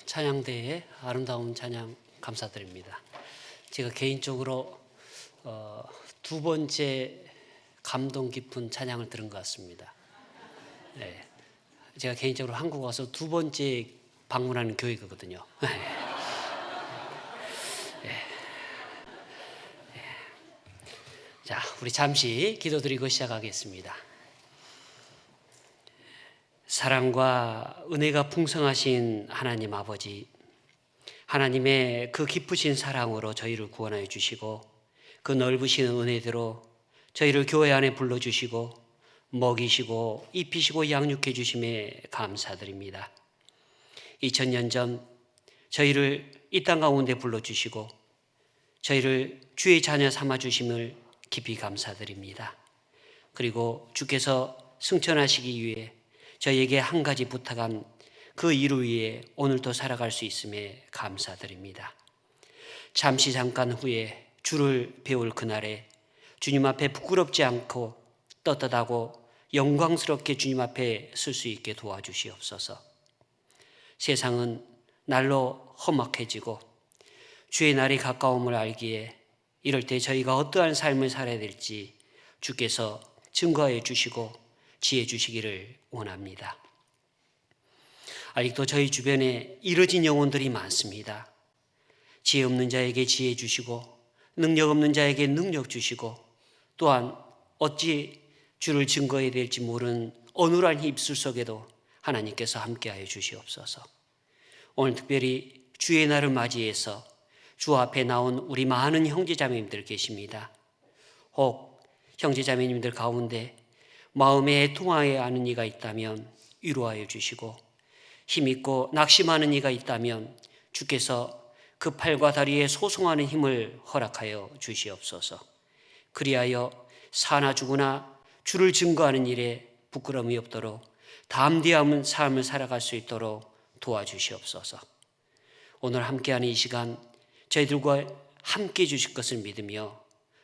찬양대의 아름다운 찬양 감사드립니다. 제가 개인적으로 두 번째 감동 깊은 찬양을 들은 것 같습니다. 네. 제가 개인적으로 한국 와서 두 번째 방문하는 교회거든요. 자, 우리 잠시 기도드리고 시작하겠습니다. 사랑과 은혜가 풍성하신 하나님 아버지, 하나님의 그 깊으신 사랑으로 저희를 구원하여 주시고 그 넓으신 은혜대로 저희를 교회 안에 불러주시고 먹이시고 입히시고 양육해 주심에 감사드립니다. 2000년 전 저희를 이 땅 가운데 불러주시고 저희를 주의 자녀 삼아주심을 깊이 감사드립니다. 그리고 주께서 승천하시기 위해 저희에게 한 가지 부탁한 그 이루 위에 오늘도 살아갈 수 있음에 감사드립니다. 잠시 잠깐 후에 주를 배울 그날에 주님 앞에 부끄럽지 않고 떳떳하고 영광스럽게 주님 앞에 설 수 있게 도와주시옵소서. 세상은 날로 험악해지고 주의 날이 가까움을 알기에 이럴 때 저희가 어떠한 삶을 살아야 될지 주께서 증거해 주시고 지혜 주시기를 원합니다. 아직도 저희 주변에 이뤄진 영혼들이 많습니다. 지혜 없는 자에게 지혜 주시고 능력 없는 자에게 능력 주시고 또한 어찌 주를 증거해야 될지 모르는 어눌한 입술 속에도 하나님께서 함께하여 주시옵소서. 오늘 특별히 주의 날을 맞이해서 주 앞에 나온 우리 많은 형제자매님들 계십니다. 혹 형제자매님들 가운데 마음에 애통하여 하는 이가 있다면 위로하여 주시고 힘있고 낙심하는 이가 있다면 주께서 그 팔과 다리에 소송하는 힘을 허락하여 주시옵소서. 그리하여 사나 죽으나 주를 증거하는 일에 부끄러움이 없도록 담대한 삶을 살아갈 수 있도록 도와주시옵소서. 오늘 함께하는 이 시간 저희들과 함께 주실 것을 믿으며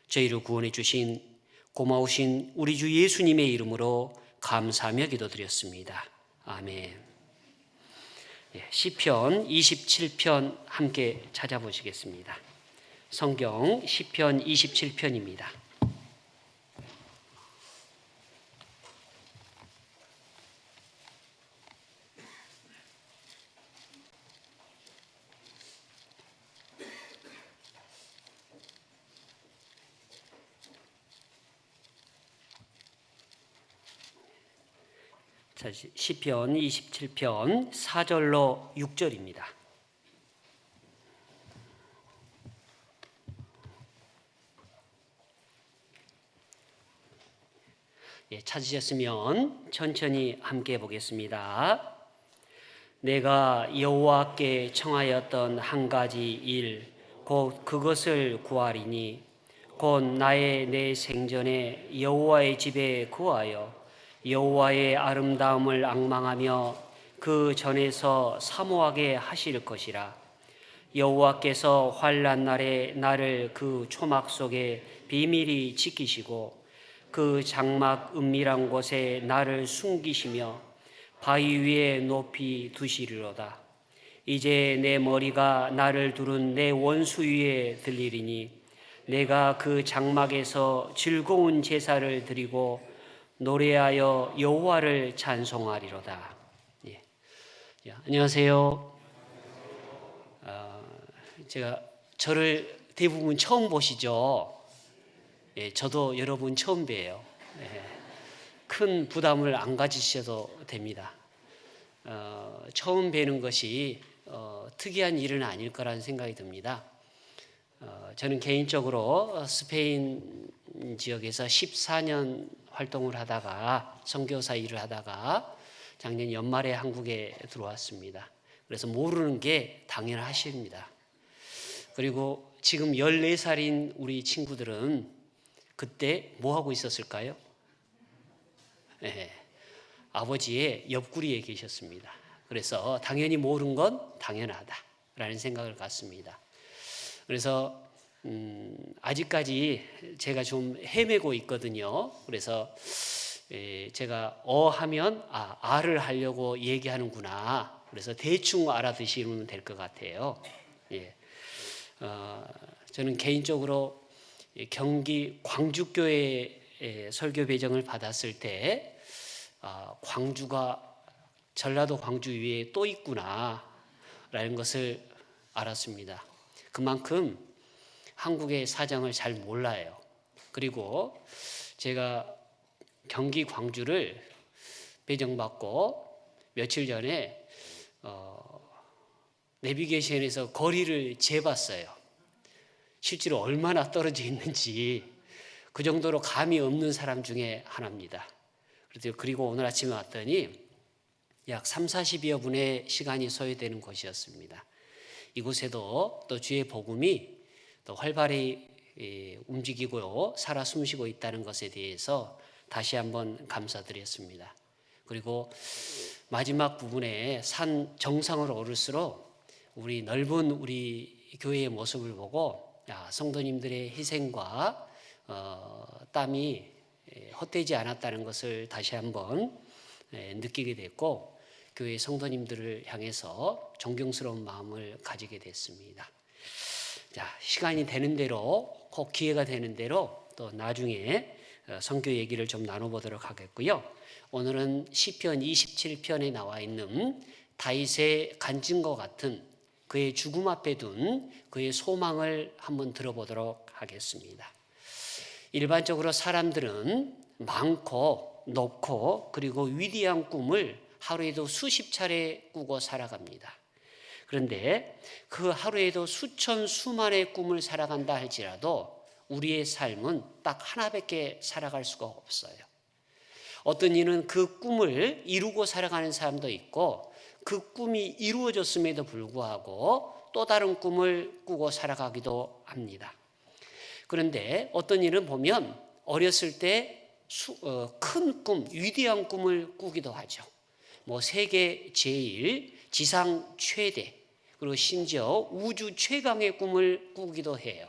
저희를 구원해 주신 고마우신 우리 주 예수님의 이름으로 감사하며 기도드렸습니다. 아멘. 시편 27편 함께 찾아보시겠습니다. 성경 시편 27편입니다. 시편 27편 4절로 6절입니다. 찾으셨으면 천천히 함께 보겠습니다. 내가 여호와께 청하였던 한 가지 일 곧 그것을 구하리니 곧 나의 내 생전에 여호와의 집에 구하여 여호와의 아름다움을 앙망하며 그 전에서 사모하게 하실 것이라. 여호와께서 환난 날에 나를 그 초막 속에 비밀히 지키시고 그 장막 은밀한 곳에 나를 숨기시며 바위 위에 높이 두시리로다. 이제 내 머리가 나를 두른 내 원수 위에 들리리니 내가 그 장막에서 즐거운 제사를 드리고 노래하여 여호와를 찬송하리로다. 안녕하세요. 제가 저를 대부분 처음 보시죠? 저도 여러분 처음 뵈요. 큰 부담을 안 가지셔도 됩니다. 처음 뵈는 것이 특이한 일은 아닐 거라는 생각이 듭니다. 저는 개인적으로 스페인 지역에서 14년 활동을 하다가 선교사 일을 하다가 작년 연말에 한국에 들어왔습니다. 그래서 모르는 게 당연하십니다. 그리고 지금 14살인 우리 친구들은 그때 뭐 하고 있었을까요? 아버지의 옆구리에 계셨습니다. 그래서 당연히 모르는 건 당연하다라는 생각을 갖습니다. 그래서 아직까지 제가 좀 헤매고 있거든요. 그래서 제가 하면 아를 하려고 얘기하는구나 그래서 대충 알아두시면 될 것 같아요. 예. 저는 개인적으로 경기 광주교회 설교 배정을 받았을 때 광주가 전라도 광주 위에 또 있구나 라는 것을 알았습니다. 그만큼 한국의 사정을 잘 몰라요. 그리고 제가 경기 광주를 배정받고 며칠 전에 내비게이션에서 거리를 재봤어요. 실제로 얼마나 떨어져 있는지 그 정도로 감이 없는 사람 중에 하나입니다. 그리고 오늘 아침에 왔더니 약 30-40여 분의 시간이 소요되는 곳이었습니다. 이곳에도 또 주의 복음이 또 활발히 움직이고 살아 숨쉬고 있다는 것에 대해서 다시 한번 감사드렸습니다. 그리고 마지막 부분에 산 정상으로 오를수록 우리 넓은 우리 교회의 모습을 보고 성도님들의 희생과 땀이 헛되지 않았다는 것을 다시 한번 느끼게 됐고 교회 성도님들을 향해서 존경스러운 마음을 가지게 됐습니다. 자, 시간이 되는 대로 꼭 기회가 되는 대로 또 나중에 선교 얘기를 좀 나눠보도록 하겠고요. 오늘은 시편 27편에 나와 있는 다윗의 간증과 같은 그의 죽음 앞에 둔 그의 소망을 한번 들어보도록 하겠습니다. 일반적으로 사람들은 많고 높고 그리고 위대한 꿈을 하루에도 수십 차례 꾸고 살아갑니다. 그런데 그 하루에도 수천 수만의 꿈을 살아간다 할지라도 우리의 삶은 딱 하나밖에 살아갈 수가 없어요. 어떤 이는 그 꿈을 이루고 살아가는 사람도 있고 그 꿈이 이루어졌음에도 불구하고 또 다른 꿈을 꾸고 살아가기도 합니다. 그런데 어떤 이는 보면 어렸을 때 큰 꿈, 위대한 꿈을 꾸기도 하죠. 세계 제일, 지상 최대, 그리고 심지어 우주 최강의 꿈을 꾸기도 해요.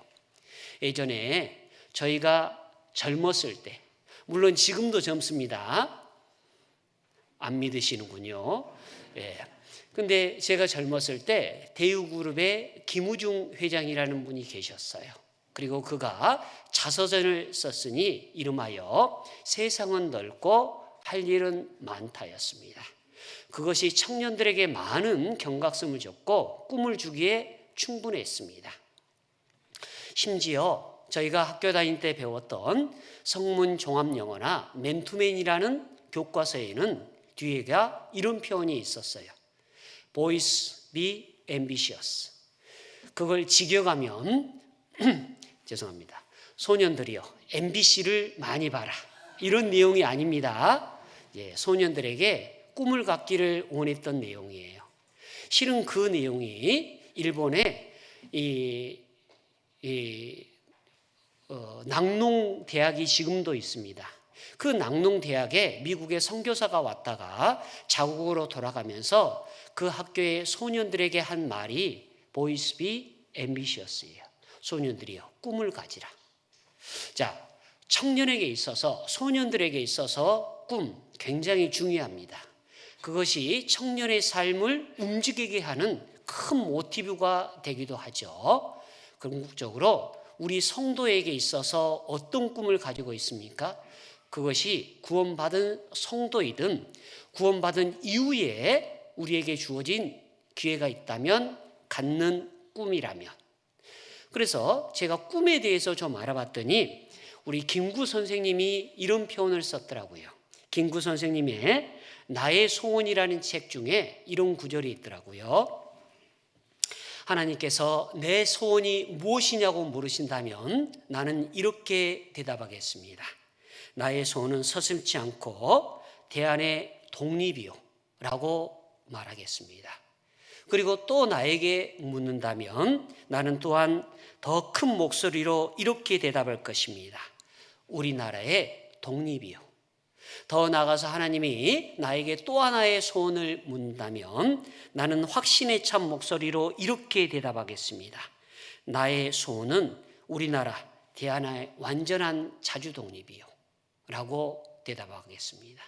예전에 저희가 젊었을 때, 물론 지금도 젊습니다. 안 믿으시는군요. 근데 제가 젊었을 때 대우그룹의 김우중 회장이라는 분이 계셨어요. 그리고 그가 자서전을 썼으니 이름하여 세상은 넓고 할 일은 많다였습니다. 그것이 청년들에게 많은 경각심을 줬고 꿈을 주기에 충분했습니다. 심지어 저희가 학교 다닐 때 배웠던 성문 종합영어나 맨투맨이라는 교과서에는 뒤에가 이런 표현이 있었어요. Boys be ambitious. 그걸 직역하면 죄송합니다. 소년들이여 MBC를 많이 봐라. 이런 내용이 아닙니다. 소년들에게 꿈을 갖기를 원했던 내용이에요. 실은 그 내용이 일본의 낙농대학이 지금도 있습니다. 그 낙농대학에 미국의 선교사가 왔다가 자국으로 돌아가면서 그 학교의 소년들에게 한 말이 Boys be ambitious예요. 소년들이여 꿈을 가지라. 자, 청년에게 있어서 소년들에게 있어서 꿈 굉장히 중요합니다. 그것이 청년의 삶을 움직이게 하는 큰 모티브가 되기도 하죠. 궁극적으로 우리 성도에게 있어서 어떤 꿈을 가지고 있습니까? 그것이 구원받은 성도이든 구원받은 이후에 우리에게 주어진 기회가 있다면 갖는 꿈이라면. 그래서 제가 꿈에 대해서 좀 알아봤더니 우리 김구 선생님이 이런 표현을 썼더라고요. 김구 선생님의 나의 소원이라는 책 중에 이런 구절이 있더라고요. 하나님께서 내 소원이 무엇이냐고 물으신다면 나는 이렇게 대답하겠습니다. 나의 소원은 서슴지 않고 대안의 독립이요 라고 말하겠습니다. 그리고 또 나에게 묻는다면 나는 또한 더 큰 목소리로 이렇게 대답할 것입니다. 우리나라의 독립이요. 더 나아가서 하나님이 나에게 또 하나의 소원을 묻는다면 나는 확신에 찬 목소리로 이렇게 대답하겠습니다. 나의 소원은 우리나라 대한의 완전한 자주 독립이요 라고 대답하겠습니다.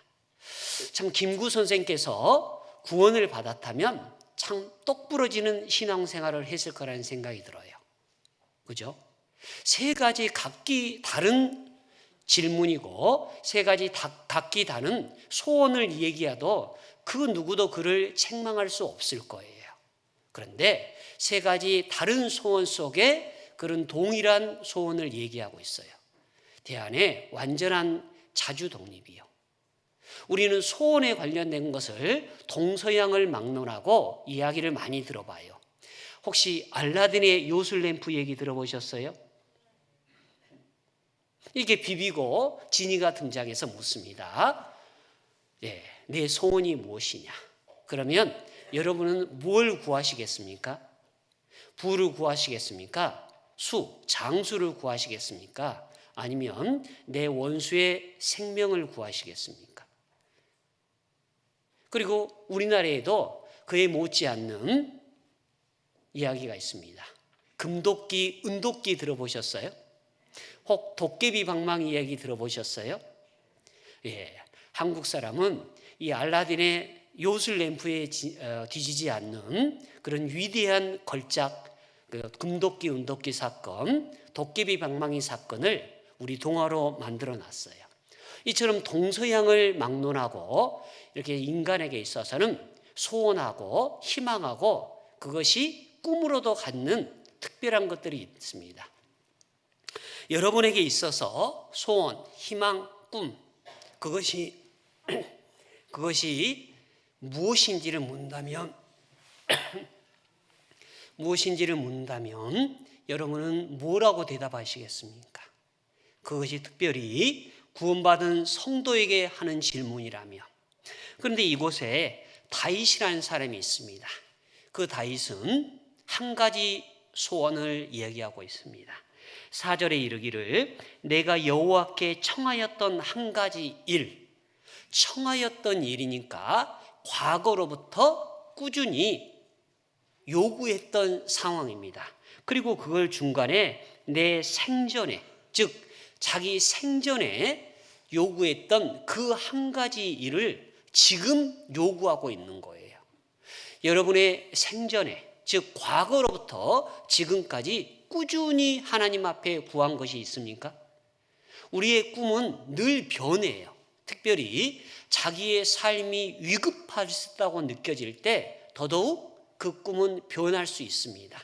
참 김구 선생께서 구원을 받았다면 참 똑부러지는 신앙생활을 했을 거라는 생각이 들어요. 그죠? 세 가지 각기 다른 질문이고 세 가지 각기 다른 소원을 얘기해도 그 누구도 그를 책망할 수 없을 거예요. 그런데 세 가지 다른 소원 속에 그런 동일한 소원을 얘기하고 있어요. 대안의 완전한 자주 독립이요. 우리는 소원에 관련된 것을 동서양을 막론하고 이야기를 많이 들어봐요. 혹시 알라딘의 요술램프 얘기 들어보셨어요? 이게 비비고 지니가 등장해서 묻습니다. 내 소원이 무엇이냐? 그러면 여러분은 뭘 구하시겠습니까? 부를 구하시겠습니까? 장수를 구하시겠습니까? 아니면 내 원수의 생명을 구하시겠습니까? 그리고 우리나라에도 그에 못지않는 이야기가 있습니다. 금도끼, 은도끼 들어보셨어요? 혹 도깨비 방망이 이야기 들어보셨어요? 한국 사람은 이 알라딘의 요술 램프에 뒤지지 않는 그런 위대한 걸작, 금도끼, 은도끼 사건, 도깨비 방망이 사건을 우리 동화로 만들어 놨어요. 이처럼 동서양을 막론하고 이렇게 인간에게 있어서는 소원하고 희망하고 그것이 꿈으로도 갖는 특별한 것들이 있습니다. 여러분에게 있어서 소원, 희망, 꿈 그것이 무엇인지를 묻는다면 여러분은 뭐라고 대답하시겠습니까? 그것이 특별히 구원받은 성도에게 하는 질문이라며. 그런데 이곳에 다윗이라는 사람이 있습니다. 그 다윗은 한 가지 소원을 이야기하고 있습니다. 4절에 이르기를 내가 여호와께 청하였던 한 가지 일, 청하였던 일이니까 과거로부터 꾸준히 요구했던 상황입니다. 그리고 그걸 중간에 내 생전에, 즉 자기 생전에 요구했던 그 한 가지 일을 지금 요구하고 있는 거예요. 여러분의 생전에, 즉 과거로부터 지금까지 꾸준히 하나님 앞에 구한 것이 있습니까? 우리의 꿈은 늘 변해요. 특별히 자기의 삶이 위급하다고 느껴질 때 더더욱 그 꿈은 변할 수 있습니다.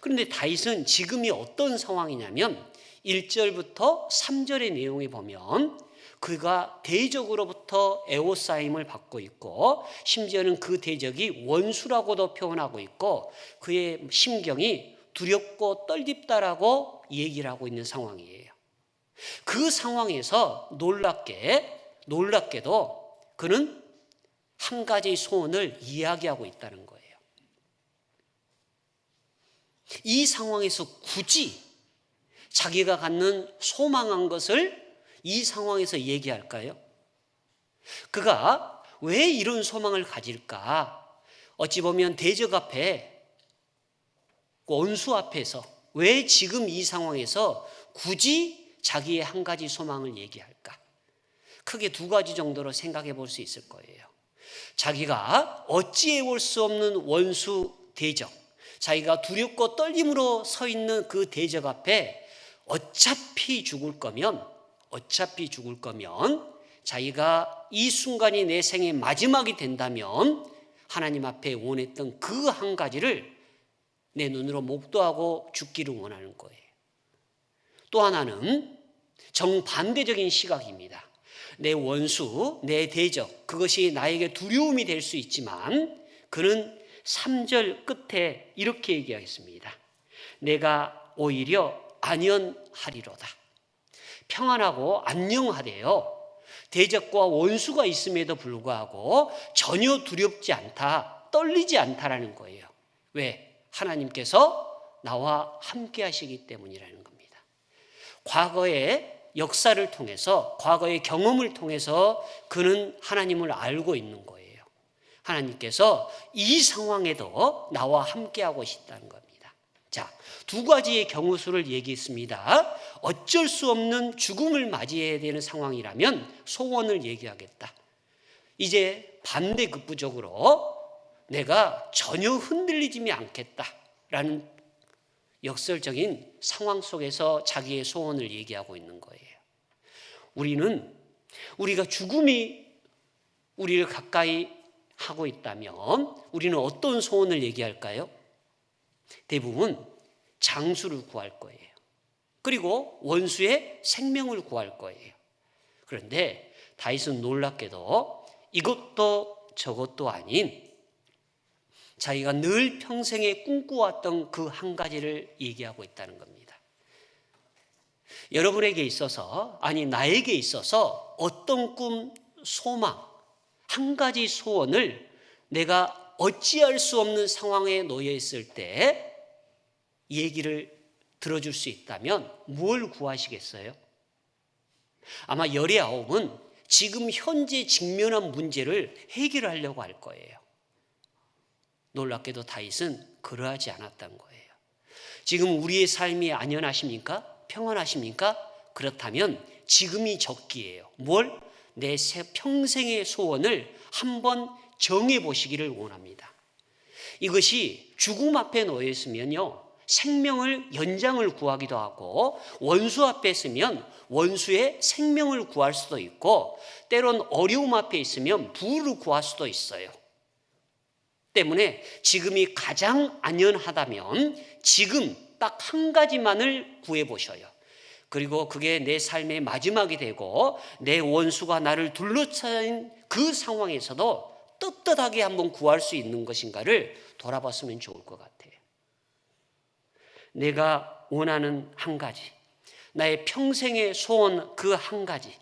그런데 다윗은 지금이 어떤 상황이냐면 1절부터 3절의 내용에 보면 그가 대적으로부터 애워싸임을 받고 있고 심지어는 그 대적이 원수라고도 표현하고 있고 그의 심경이 두렵고 떨립다라고 얘기를 하고 있는 상황이에요. 그 상황에서 놀랍게도 그는 한 가지 소원을 이야기하고 있다는 거예요. 이 상황에서 굳이 자기가 갖는 소망한 것을 이 상황에서 얘기할까요? 그가 왜 이런 소망을 가질까? 어찌 보면 대적 앞에, 원수 앞에서 왜 지금 이 상황에서 굳이 자기의 한 가지 소망을 얘기할까? 크게 두 가지 정도로 생각해 볼 수 있을 거예요. 자기가 어찌해 볼 수 없는 원수 대적, 자기가 두렵고 떨림으로 서 있는 그 대적 앞에 어차피 죽을 거면 자기가 이 순간이 내 생의 마지막이 된다면 하나님 앞에 원했던 그 한 가지를 내 눈으로 목도하고 죽기를 원하는 거예요. 또 하나는 정반대적인 시각입니다. 내 원수, 내 대적, 그것이 나에게 두려움이 될 수 있지만 그는 3절 끝에 이렇게 얘기하겠습니다. 내가 오히려 안연하리로다. 평안하고 안녕하대요. 대적과 원수가 있음에도 불구하고 전혀 두렵지 않다, 떨리지 않다라는 거예요. 왜? 하나님께서 나와 함께 하시기 때문이라는 겁니다. 과거의 역사를 통해서, 과거의 경험을 통해서 그는 하나님을 알고 있는 거예요. 하나님께서 이 상황에도 나와 함께 하고 싶다는 겁니다. 자, 두 가지의 경우수를 얘기했습니다. 어쩔 수 없는 죽음을 맞이해야 되는 상황이라면 소원을 얘기하겠다. 이제 반대급부적으로 내가 전혀 흔들리지 않겠다라는 역설적인 상황 속에서 자기의 소원을 얘기하고 있는 거예요. 우리가 죽음이 우리를 가까이 하고 있다면 우리는 어떤 소원을 얘기할까요? 대부분 장수를 구할 거예요. 그리고 원수의 생명을 구할 거예요. 그런데 다윗은 놀랍게도 이것도 저것도 아닌 자기가 늘 평생에 꿈꿔왔던 그 한 가지를 얘기하고 있다는 겁니다. 여러분에게 있어서, 아니 나에게 있어서 어떤 꿈, 소망, 한 가지 소원을 내가 어찌할 수 없는 상황에 놓여 있을 때 얘기를 들어줄 수 있다면 뭘 구하시겠어요? 아마 19은 지금 현재 직면한 문제를 해결하려고 할 거예요. 놀랍게도 다윗은 그러하지 않았던 거예요. 지금 우리의 삶이 안연하십니까? 평안하십니까? 그렇다면 지금이 적기예요. 뭘? 내 평생의 소원을 한번 정해보시기를 원합니다. 이것이 죽음 앞에 놓여 있으면요, 생명을 연장을 구하기도 하고, 원수 앞에 있으면 원수의 생명을 구할 수도 있고, 때론 어려움 앞에 있으면 부를 구할 수도 있어요. 때문에 지금이 가장 안연하다면 지금 딱 한 가지만을 구해보셔요. 그리고 그게 내 삶의 마지막이 되고 내 원수가 나를 둘러싸인 그 상황에서도 떳떳하게 한번 구할 수 있는 것인가를 돌아봤으면 좋을 것 같아요. 내가 원하는 한 가지, 나의 평생의 소원 그 한 가지,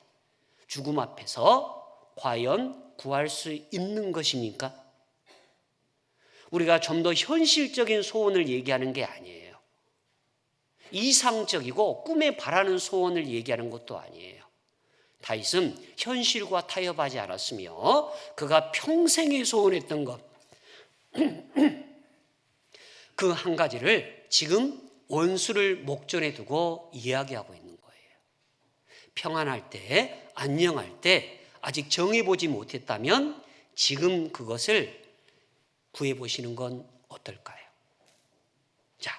죽음 앞에서 과연 구할 수 있는 것입니까? 우리가 좀 더 현실적인 소원을 얘기하는 게 아니에요. 이상적이고 꿈에 바라는 소원을 얘기하는 것도 아니에요. 다윗은 현실과 타협하지 않았으며 그가 평생에 소원했던 것, 그 한 가지를 지금 원수를 목전에 두고 이야기하고 있는 거예요. 평안할 때, 안녕할 때 아직 정해보지 못했다면 지금 그것을 구해보시는 건 어떨까요? 자,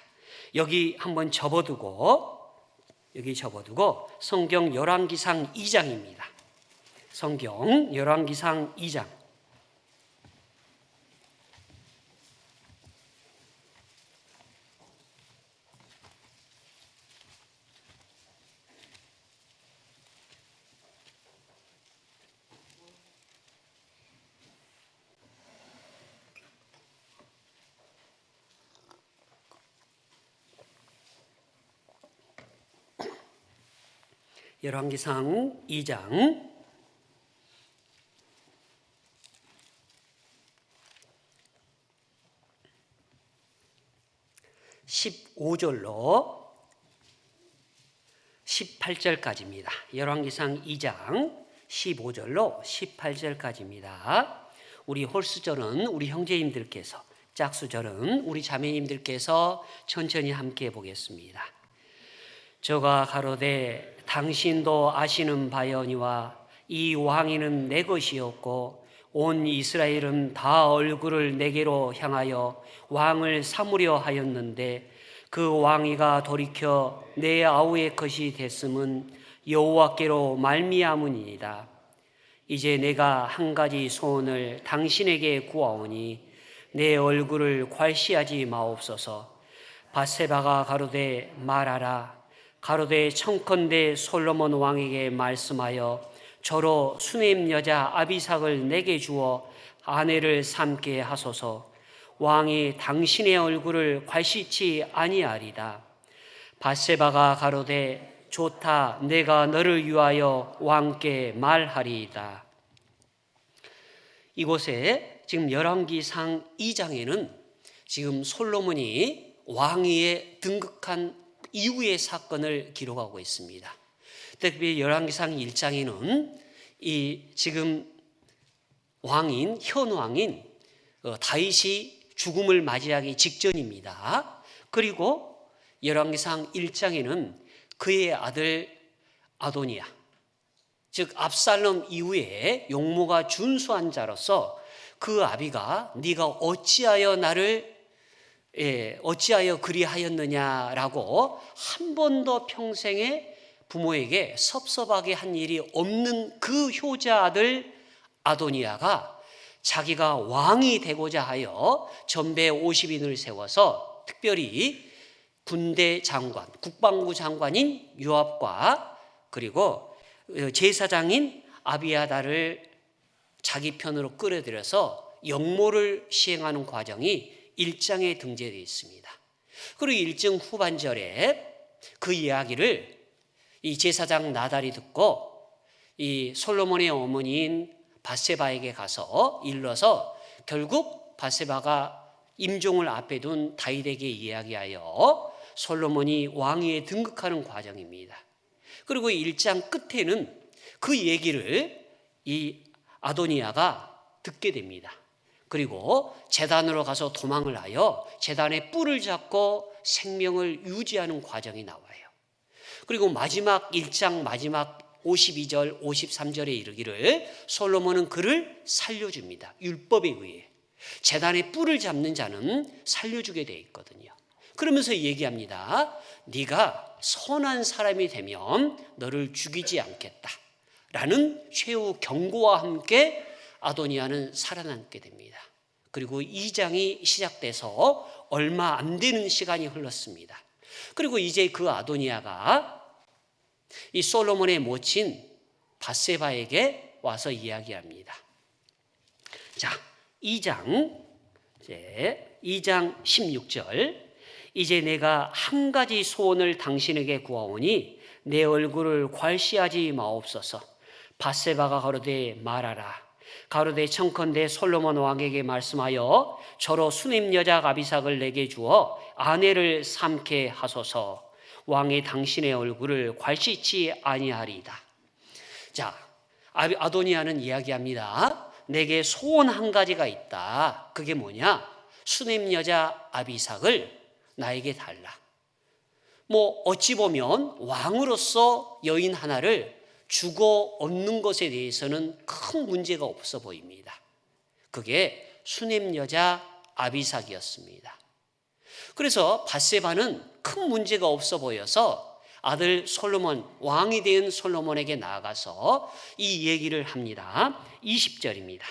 여기 한번 접어두고 성경 열왕기상 2장입니다. 성경 열왕기상 2장. 열왕기상 2장 15절로 18절까지입니다. 열왕기상 2장 15절로 18절까지입니다. 우리 홀수절은 우리 형제님들께서, 짝수절은 우리 자매님들께서 천천히 함께 보겠습니다. 저가 가로되 당신도 아시는 바여니와 이 왕위는 내 것이었고 온 이스라엘은 다 얼굴을 내게로 향하여 왕을 삼으려 하였는데 그 왕위가 돌이켜 내 아우의 것이 됐음은 여호와께로 말미암으니이다. 이제 내가 한 가지 소원을 당신에게 구하오니 내 얼굴을 괄시하지 마옵소서. 밧세바가 가로되 말하라. 가로되 청컨대 솔로몬 왕에게 말씀하여 저로 수넴 여자 아비삭을 내게 주어 아내를 삼게 하소서. 왕이 당신의 얼굴을 괄시치 아니하리다. 밧세바가 가로되 좋다. 내가 너를 위하여 왕께 말하리이다. 이곳에 지금 열왕기상 2장에는 지금 솔로몬이 왕위에 등극한 이후의 사건을 기록하고 있습니다. 특히 열왕기상 1장에는 이 지금 현 왕인 다윗이 죽음을 맞이하기 직전입니다. 그리고 열왕기상 1장에는 그의 아들 아도니아, 즉 압살롬 이후에 용모가 준수한 자로서 그 아비가 네가 어찌하여 그리하였느냐라고 한 번도 평생에 부모에게 섭섭하게 한 일이 없는 그 효자 아들 아도니아가 자기가 왕이 되고자 하여 전배 50인을 세워서 특별히 군대 장관, 국방부 장관인 요압과 그리고 제사장인 아비아다를 자기 편으로 끌어들여서 역모를 시행하는 과정이 1장에 등재되어 있습니다. 그리고 1장 후반절에 그 이야기를 이 제사장 나달이 듣고 이 솔로몬의 어머니인 밧세바에게 가서 일러서 결국 밧세바가 임종을 앞에 둔 다윗에게 이야기하여 솔로몬이 왕위에 등극하는 과정입니다. 그리고 1장 끝에는 그 얘기를 이 아도니아가 듣게 됩니다. 그리고 제단으로 가서 도망을 하여 제단의 뿔을 잡고 생명을 유지하는 과정이 나와요. 그리고 마지막 1장 마지막 52절 53절에 이르기를 솔로몬은 그를 살려줍니다. 율법에 의해 제단의 뿔을 잡는 자는 살려주게 되어 있거든요. 그러면서 얘기합니다. 네가 선한 사람이 되면 너를 죽이지 않겠다 라는 최후 경고와 함께 아도니아는 살아남게 됩니다. 그리고 2장이 시작돼서 얼마 안 되는 시간이 흘렀습니다. 그리고 이제 그 아도니아가 이 솔로몬의 모친 밧세바에게 와서 이야기합니다. 자, 2장 16절 이제 내가 한 가지 소원을 당신에게 구하오니 내 얼굴을 괄시하지 마옵소서. 밧세바가 가로되 말하라. 가로되 청컨대 솔로몬 왕에게 말씀하여 저로 수냄 여자 아비삭을 내게 주어 아내를 삼게 하소서. 왕이 당신의 얼굴을 괄시치 아니하리이다. 자, 아도니아는 이야기합니다. 내게 소원 한 가지가 있다. 그게 뭐냐? 수냄 여자 아비삭을 나에게 달라. 어찌 보면 왕으로서 여인 하나를 주고 얻는 것에 대해서는 큰 문제가 없어 보입니다. 그게 수냄 여자 아비삭이었습니다. 그래서 밧세바는 큰 문제가 없어 보여서 아들 솔로몬, 왕이 된 솔로몬에게 나아가서 이 얘기를 합니다. 20절입니다.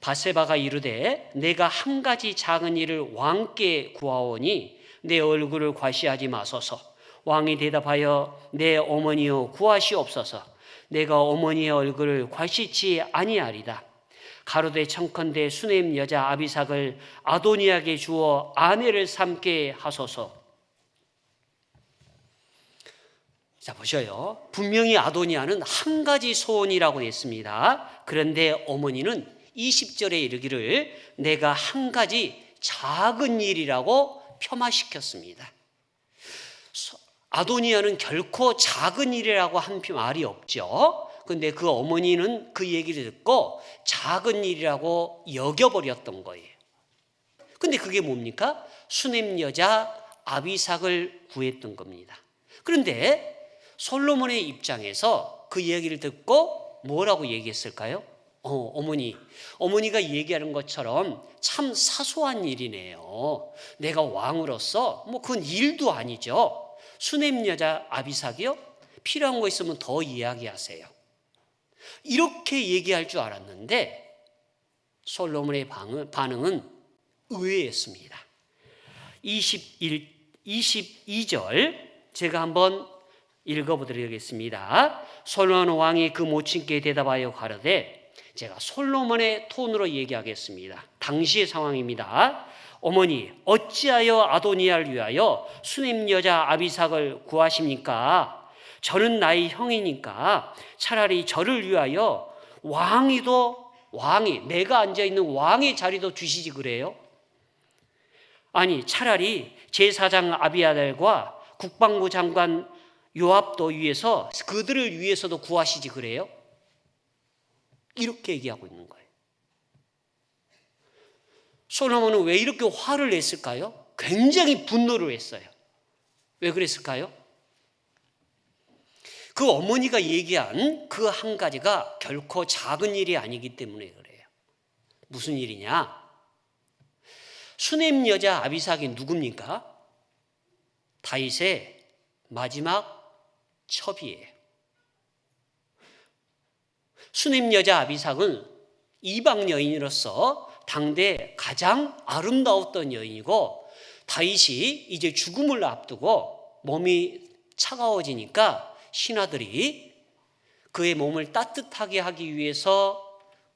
밧세바가 이르되 내가 한 가지 작은 일을 왕께 구하오니 내 얼굴을 괄시하지 마소서. 왕이 대답하여 내 어머니여 구하시옵소서. 내가 어머니의 얼굴을 괄시치 아니하리다. 가로되 청컨대 수냄 여자 아비삭을 아도니아에게 주어 아내를 삼게 하소서. 자, 보셔요. 분명히 아도니아는 한 가지 소원이라고 했습니다. 그런데 어머니는 20절에 이르기를 내가 한 가지 작은 일이라고 폄하시켰습니다. 아도니아는 결코 작은 일이라고 한 말이 없죠. 그런데 그 어머니는 그 얘기를 듣고 작은 일이라고 여겨버렸던 거예요. 그런데 그게 뭡니까? 수냄 여자 아비삭을 구했던 겁니다. 그런데 솔로몬의 입장에서 그 얘기를 듣고 뭐라고 얘기했을까요? 어머니가 얘기하는 것처럼 참 사소한 일이네요. 내가 왕으로서 그건 일도 아니죠. 수냄 여자 아비삭이요? 필요한 거 있으면 더 이야기하세요. 이렇게 얘기할 줄 알았는데 솔로몬의 반응은 의외였습니다. 22절 제가 한번 읽어보도록 하겠습니다. 솔로몬 왕이 그 모친께 대답하여 가로되, 제가 솔로몬의 톤으로 얘기하겠습니다. 당시의 상황입니다. 어머니, 어찌하여 아도니아를 위하여 수냄 여자 아비삭을 구하십니까? 저는 나의 형이니까 차라리 저를 위하여 내가 앉아있는 왕의 자리도 주시지 그래요? 아니, 차라리 제사장 아비아달과 국방부 장관 요압도 위해서 그들을 위해서도 구하시지 그래요? 이렇게 얘기하고 있는 거예요. 솔로몬은 왜 이렇게 화를 냈을까요? 굉장히 분노를 했어요. 왜 그랬을까요? 그 어머니가 얘기한 그 한 가지가 결코 작은 일이 아니기 때문에 그래요. 무슨 일이냐? 수넴 여자 아비삭이 누굽니까? 다윗의 마지막 첩이에요. 수넴 여자 아비삭은 이방 여인으로서 당대 가장 아름다웠던 여인이고, 다윗이 이제 죽음을 앞두고 몸이 차가워지니까 신하들이 그의 몸을 따뜻하게 하기 위해서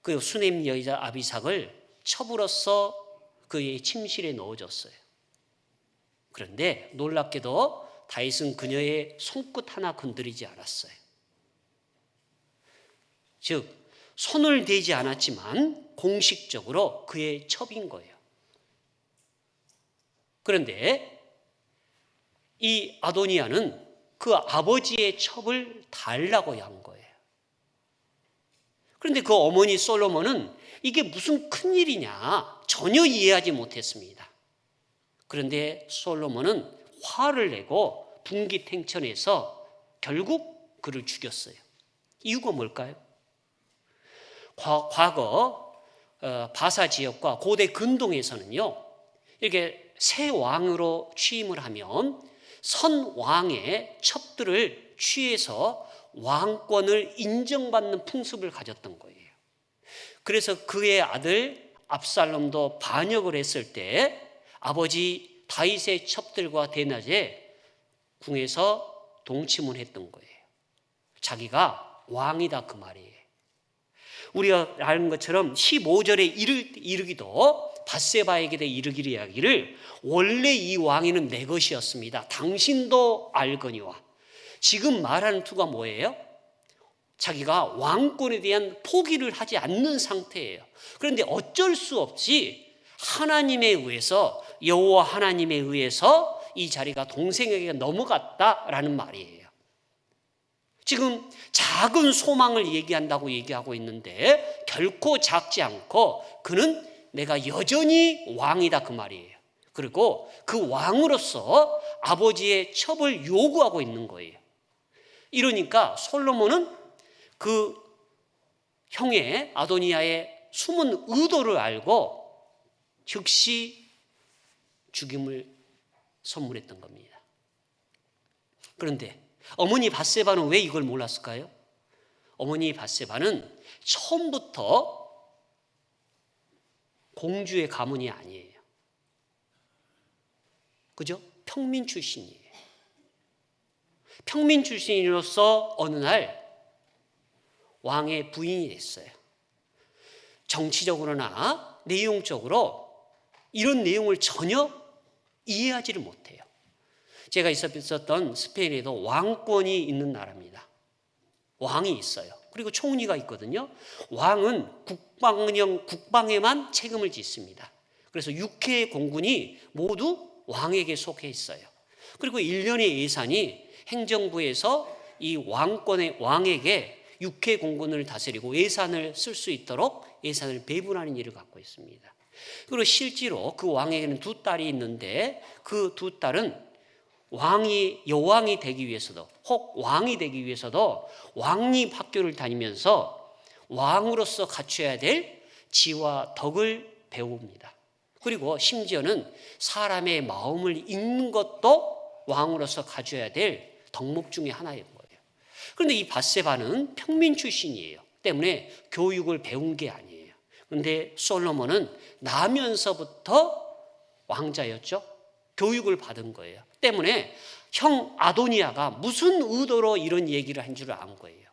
그 수넴 여자 아비삭을 첩으로서 그의 침실에 넣어줬어요. 그런데 놀랍게도 다윗은 그녀의 손끝 하나 건드리지 않았어요. 즉 손을 대지 않았지만 공식적으로 그의 첩인 거예요. 그런데 이 아도니아는 그 아버지의 첩을 달라고 한 거예요. 그런데 그 어머니 솔로몬은 이게 무슨 큰일이냐 전혀 이해하지 못했습니다. 그런데 솔로몬은 화를 내고 분기탱천해서 결국 그를 죽였어요. 이유가 뭘까요? 과거 바사 지역과 고대 근동에서는요, 이렇게 새 왕으로 취임을 하면 선 왕의 첩들을 취해서 왕권을 인정받는 풍습을 가졌던 거예요. 그래서 그의 아들 압살롬도 반역을 했을 때 아버지 다윗의 첩들과 대낮에 궁에서 동침을 했던 거예요. 자기가 왕이다 그 말이에요. 우리가 아는 것처럼 15절에 이르기도 밧세바에게 이르기를 이야기를 원래 이 왕위는 내 것이었습니다. 당신도 알거니와. 지금 말하는 투가 뭐예요? 자기가 왕권에 대한 포기를 하지 않는 상태예요. 그런데 어쩔 수 없이 하나님에 의해서, 여호와 하나님에 의해서 이 자리가 동생에게 넘어갔다라는 말이에요. 지금 작은 소망을 얘기한다고 얘기하고 있는데 결코 작지 않고 그는 내가 여전히 왕이다 그 말이에요. 그리고 그 왕으로서 아버지의 첩을 요구하고 있는 거예요. 이러니까 솔로몬은 그 형의 아도니아의 숨은 의도를 알고 즉시 죽임을 선물했던 겁니다. 그런데 어머니 밧세바는 왜 이걸 몰랐을까요? 어머니 밧세바는 처음부터 공주의 가문이 아니에요. 그죠? 평민 출신이에요. 평민 출신으로서 어느 날 왕의 부인이 됐어요. 정치적으로나 내용적으로 이런 내용을 전혀 이해하지를 못해요. 제가 있었던 스페인에도 왕권이 있는 나라입니다. 왕이 있어요. 그리고 총리가 있거든요. 왕은 국방에만 책임을 짓습니다. 그래서 6회 공군이 모두 왕에게 속해 있어요. 그리고 1년의 예산이 행정부에서 이 왕에게 6회 공군을 다스리고 예산을 쓸 수 있도록 예산을 배분하는 일을 갖고 있습니다. 그리고 실제로 그 왕에게는 두 딸이 있는데 그 두 딸은 여왕이 되기 위해서도 혹 왕이 되기 위해서도 왕립 학교를 다니면서 왕으로서 갖춰야 될 지와 덕을 배웁니다. 그리고 심지어는 사람의 마음을 읽는 것도 왕으로서 가져야 될 덕목 중에 하나인 거예요. 그런데 이 밧세바는 평민 출신이에요. 때문에 교육을 배운 게 아니에요. 그런데 솔로몬은 나면서부터 왕자였죠. 교육을 받은 거예요. 때문에 형 아도니아가 무슨 의도로 이런 얘기를 한 줄 안 거예요.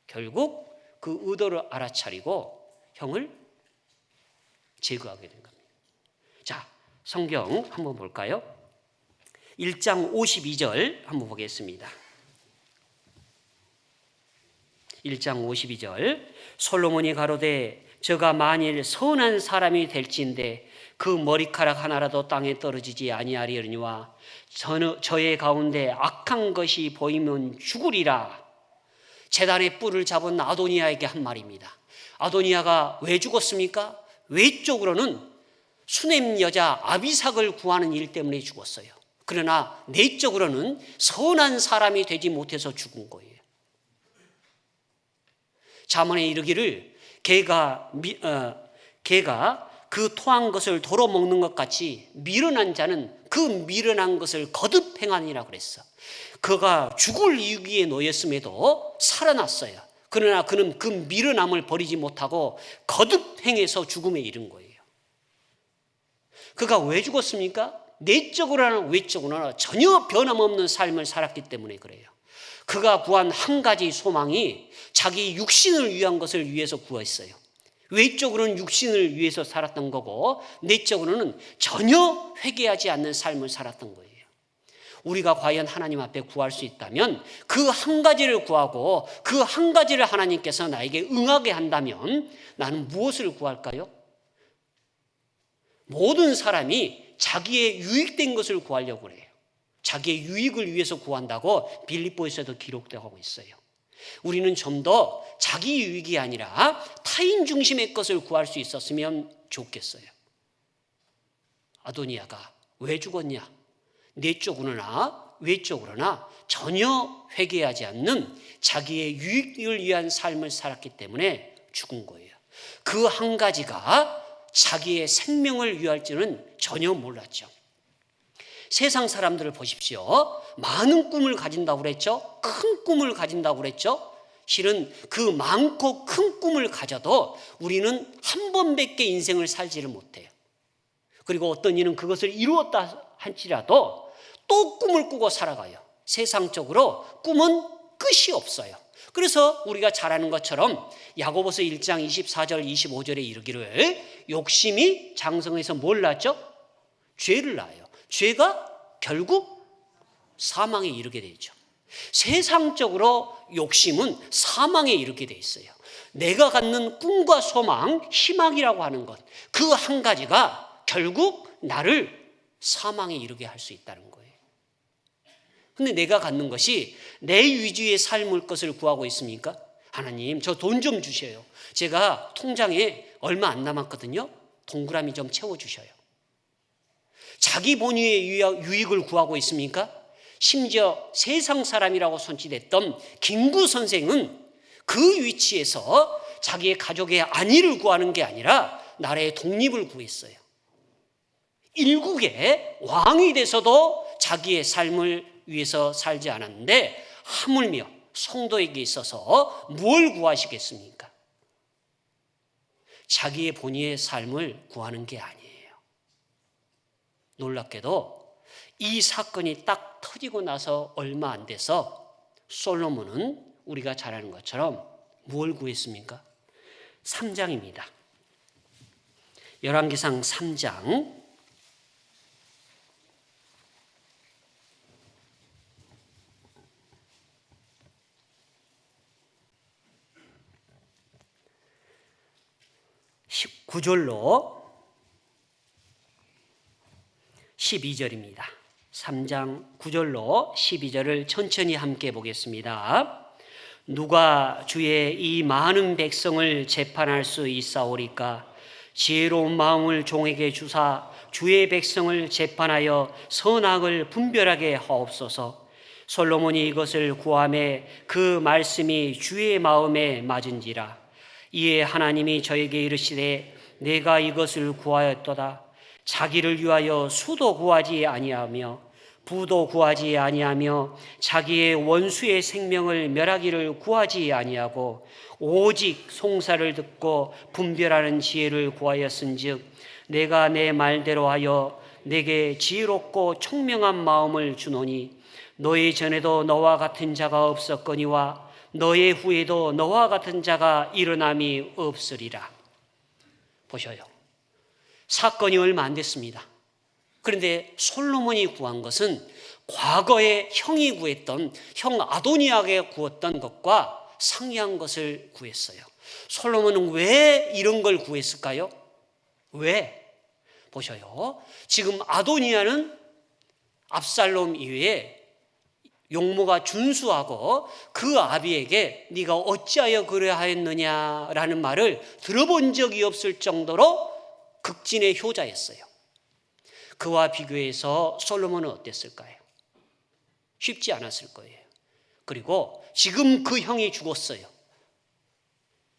결국 그 의도를 알아차리고 형을 제거하게 된 겁니다. 자, 성경 한번 볼까요? 1장 52절 한번 보겠습니다. 1장 52절 솔로몬이 가로되 저가 만일 선한 사람이 될진데 그 머리카락 하나라도 땅에 떨어지지 아니하리니와 저의 가운데 악한 것이 보이면 죽으리라. 제단의 뿔을 잡은 아도니아에게 한 말입니다. 아도니아가 왜 죽었습니까? 외적으로는 수넴 여자 아비삭을 구하는 일 때문에 죽었어요. 그러나 내적으로는 선한 사람이 되지 못해서 죽은 거예요. 잠언에 이르기를 개가 그 토한 것을 도로 먹는 것 같이 미련한 자는 그 미련한 것을 거듭 행하니라 그랬어. 그가 죽을 위기에 놓였음에도 살아났어요. 그러나 그는 그 미련함을 버리지 못하고 거듭 행해서 죽음에 이른 거예요. 그가 왜 죽었습니까? 내적으로나 외적으로나 전혀 변함없는 삶을 살았기 때문에 그래요. 그가 구한 한 가지 소망이 자기 육신을 위한 것을 위해서 구했어요. 외적으로는 육신을 위해서 살았던 거고 내적으로는 전혀 회개하지 않는 삶을 살았던 거예요. 우리가 과연 하나님 앞에 구할 수 있다면 그 한 가지를 구하고 그 한 가지를 하나님께서 나에게 응하게 한다면 나는 무엇을 구할까요? 모든 사람이 자기의 유익된 것을 구하려고 그래요. 자기의 유익을 위해서 구한다고 빌립보에서도 기록되고 있어요. 우리는 좀 더 자기 유익이 아니라 타인 중심의 것을 구할 수 있었으면 좋겠어요. 아도니아가 왜 죽었냐? 내적으로나 외적으로나 전혀 회개하지 않는 자기의 유익을 위한 삶을 살았기 때문에 죽은 거예요. 그 한 가지가 자기의 생명을 위할 줄은 전혀 몰랐죠. 세상 사람들을 보십시오. 많은 꿈을 가진다고 그랬죠. 큰 꿈을 가진다고 그랬죠. 실은 그 많고 큰 꿈을 가져도 우리는 한 번밖에 인생을 살지를 못해요. 그리고 어떤 이는 그것을 이루었다 할지라도 또 꿈을 꾸고 살아가요. 세상적으로 꿈은 끝이 없어요. 그래서 우리가 잘 아는 것처럼 야고보서 1장 24절 25절에 이르기를 욕심이 장성해서 뭘 낳죠? 죄를 낳아요. 죄가 결국 사망에 이르게 되죠. 세상적으로 욕심은 사망에 이르게 돼 있어요. 내가 갖는 꿈과 소망, 희망이라고 하는 것, 그 한 가지가 결국 나를 사망에 이르게 할 수 있다는 거예요. 근데 내가 갖는 것이 내 위주의 삶을 것을 구하고 있습니까? 하나님, 저 돈 좀 주셔요. 제가 통장에 얼마 안 남았거든요. 동그라미 좀 채워주셔요. 자기 본위의 유익을 구하고 있습니까? 심지어 세상 사람이라고 손짓했던 김구 선생은 그 위치에서 자기의 가족의 안위를 구하는 게 아니라 나라의 독립을 구했어요. 일국의 왕이 돼서도 자기의 삶을 위해서 살지 않았는데 하물며 성도에게 있어서 뭘 구하시겠습니까? 자기의 본의의 삶을 구하는 게 아니에요. 놀랍게도 이 사건이 딱 터지고 나서 얼마 안 돼서 솔로몬은 우리가 잘 아는 것처럼 뭘 구했습니까? 3장입니다. 열왕기상 3장 19절로 12절입니다. 3장 9절로 12절을 천천히 함께 보겠습니다. 누가 주의 이 많은 백성을 재판할 수 있사오리까? 지혜로운 마음을 종에게 주사 주의 백성을 재판하여 선악을 분별하게 하옵소서. 솔로몬이 이것을 구하매 그 말씀이 주의 마음에 맞은지라. 이에 하나님이 저에게 이르시되 내가 이것을 구하였도다. 자기를 위하여 수도 구하지 아니하며 부도 구하지 아니하며 자기의 원수의 생명을 멸하기를 구하지 아니하고 오직 송사를 듣고 분별하는 지혜를 구하였은즉 내가 내 말대로 하여 내게 지혜롭고 총명한 마음을 주노니 너의 전에도 너와 같은 자가 없었거니와 너의 후에도 너와 같은 자가 일어남이 없으리라. 보셔요. 사건이 얼마 안 됐습니다. 그런데 솔로몬이 구한 것은 과거에 형이 구했던 형 아도니아가 구했던 것과 상이한 것을 구했어요. 솔로몬은 왜 이런 걸 구했을까요? 왜? 보셔요. 지금 아도니아는 압살롬 이후에 용모가 준수하고 그 아비에게 네가 어찌하여 그러하였느냐라는 말을 들어본 적이 없을 정도로 극진의 효자였어요. 그와 비교해서 솔로몬은 어땠을까요? 쉽지 않았을 거예요. 그리고 지금 그 형이 죽었어요.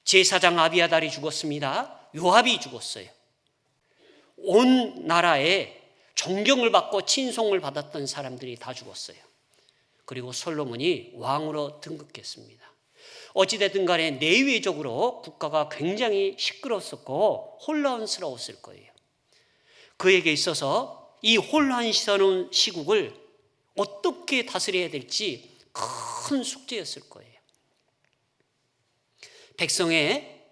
제사장 아비아달이 죽었습니다. 요압이 죽었어요. 온 나라에 존경을 받고 친송을 받았던 사람들이 다 죽었어요. 그리고 솔로몬이 왕으로 등극했습니다. 어찌됐든 간에 내외적으로 국가가 굉장히 시끄러웠었고 혼란스러웠을 거예요. 그에게 있어서 이 혼란스러운 시국을 어떻게 다스려야 될지 큰 숙제였을 거예요. 백성의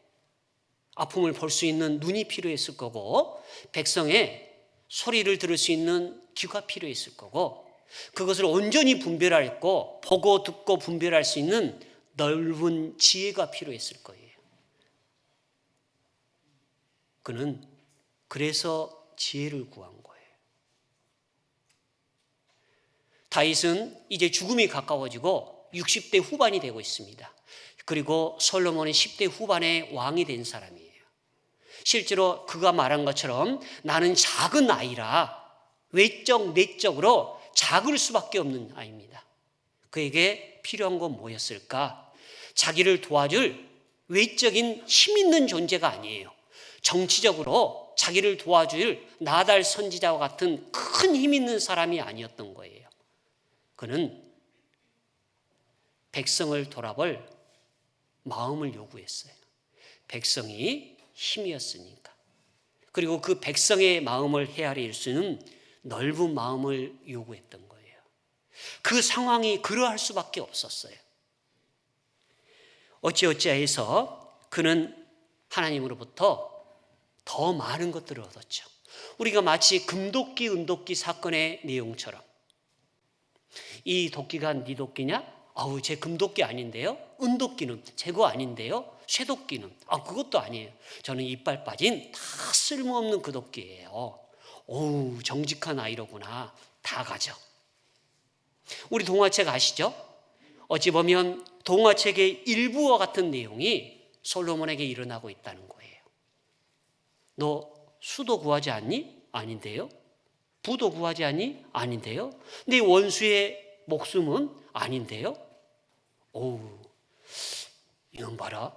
아픔을 볼 수 있는 눈이 필요했을 거고, 백성의 소리를 들을 수 있는 귀가 필요했을 거고, 그것을 온전히 분별하고 보고 듣고 분별할 수 있는 넓은 지혜가 필요했을 거예요. 그는 그래서 지혜를 구한 거예요. 다윗은 이제 죽음이 가까워지고 60대 후반이 되고 있습니다. 그리고 솔로몬은 10대 후반에 왕이 된 사람이에요. 실제로 그가 말한 것처럼 나는 작은 아이라 외적 내적으로 작을 수밖에 없는 아이입니다. 그에게 필요한 건 뭐였을까? 자기를 도와줄 외적인 힘 있는 존재가 아니에요. 정치적으로 자기를 도와줄 나달 선지자와 같은 큰 힘 있는 사람이 아니었던 거예요. 그는 백성을 돌아볼 마음을 요구했어요. 백성이 힘이었으니까. 그리고 그 백성의 마음을 헤아릴 수 있는 넓은 마음을 요구했던 거예요. 그 상황이 그러할 수밖에 없었어요. 어찌어찌해서 그는 하나님으로부터 더 많은 것들을 얻었죠. 우리가 마치 금도끼 은도끼 사건의 내용처럼, 이 도끼가 네 도끼냐? 아우, 제 금도끼 아닌데요? 은도끼는 제거 아닌데요? 쇠도끼는 그것도 아니에요. 저는 이빨 빠진 다 쓸모없는 그 도끼예요. 어우, 정직한 아이로구나. 다 가져. 우리 동화책 아시죠? 어찌 보면 동화책의 일부와 같은 내용이 솔로몬에게 일어나고 있다는 거예요. 너 수도 구하지 않니? 아닌데요. 부도 구하지 않니? 아닌데요. 네 원수의 목숨은 아닌데요. 어우, 이놈 봐라.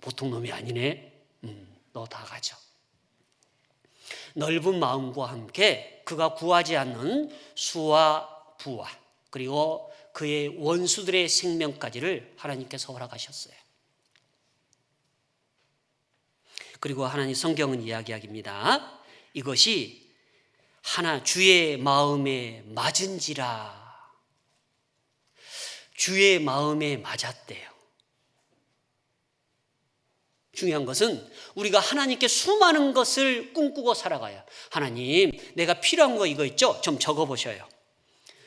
보통 놈이 아니네. 너 다 가져. 넓은 마음과 함께 그가 구하지 않는 수와 부와 그리고 그의 원수들의 생명까지를 하나님께서 허락하셨어요. 그리고 하나님 성경은 이야기합니다. 이것이 하나 주의 마음에 맞은지라. 주의 마음에 맞았대요. 중요한 것은 우리가 하나님께 수많은 것을 꿈꾸고 살아가요. 하나님, 내가 필요한 거 이거 있죠? 좀 적어보셔요.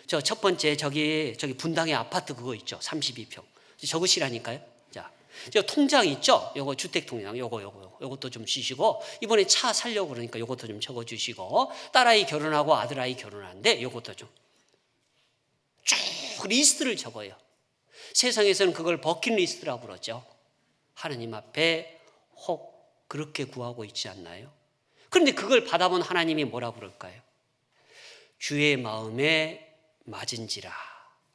저 첫 번째 저기 분당의 아파트 그거 있죠? 32평. 적으시라니까요. 자, 저 통장 있죠? 요거 주택 통장, 요것도 좀 주시고, 이번에 차 살려고 그러니까 요것도 좀 적어주시고, 딸아이 결혼하고 아들아이 결혼하는데 요것도 좀 쭉 리스트를 적어요. 세상에서는 그걸 버킷리스트라고 그러죠. 하나님 앞에 혹 그렇게 구하고 있지 않나요? 그런데 그걸 받아본 하나님이 뭐라고 그럴까요? 주의 마음에 맞은지라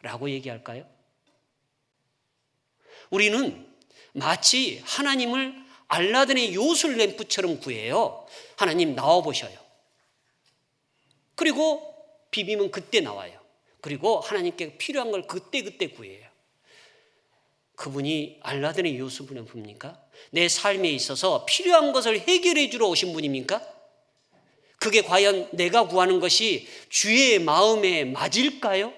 라고 얘기할까요? 우리는 마치 하나님을 알라딘의 요술 램프처럼 구해요. 하나님 나와보셔요. 그리고 비비면 그때 나와요. 그리고 하나님께 필요한 걸 그때 구해요. 그분이 알라딘의 요술 램프입니까? 내 삶에 있어서 필요한 것을 해결해 주러 오신 분입니까? 그게 과연 내가 구하는 것이 주의 마음에 맞을까요?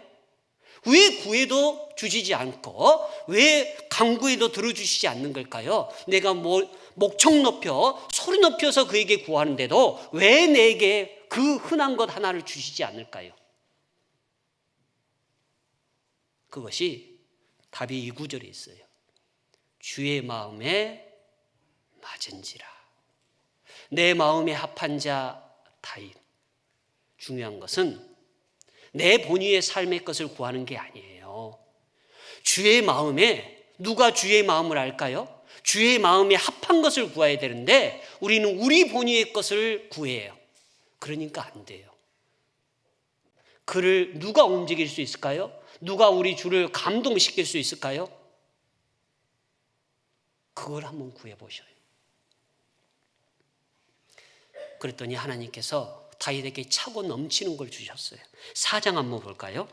왜 구해도 주시지 않고 왜 간구해도 들어주시지 않는 걸까요? 내가 목청 높여 소리 높여서 그에게 구하는데도 왜 내게 그 흔한 것 하나를 주시지 않을까요? 그것이 답이 이 구절에 있어요. 주의 마음에 맞은지라. 내 마음에 합한 자 다윗. 중요한 것은 내 본위의 삶의 것을 구하는 게 아니에요. 주의 마음에, 누가 주의 마음을 알까요? 주의 마음에 합한 것을 구해야 되는데 우리는 우리 본위의 것을 구해요. 그러니까 안 돼요. 그를 누가 움직일 수 있을까요? 누가 우리 주를 감동시킬 수 있을까요? 그걸 한번 구해보셔요. 그랬더니 하나님께서 다윗에게 차고 넘치는 걸 주셨어요. 4장 한번 볼까요?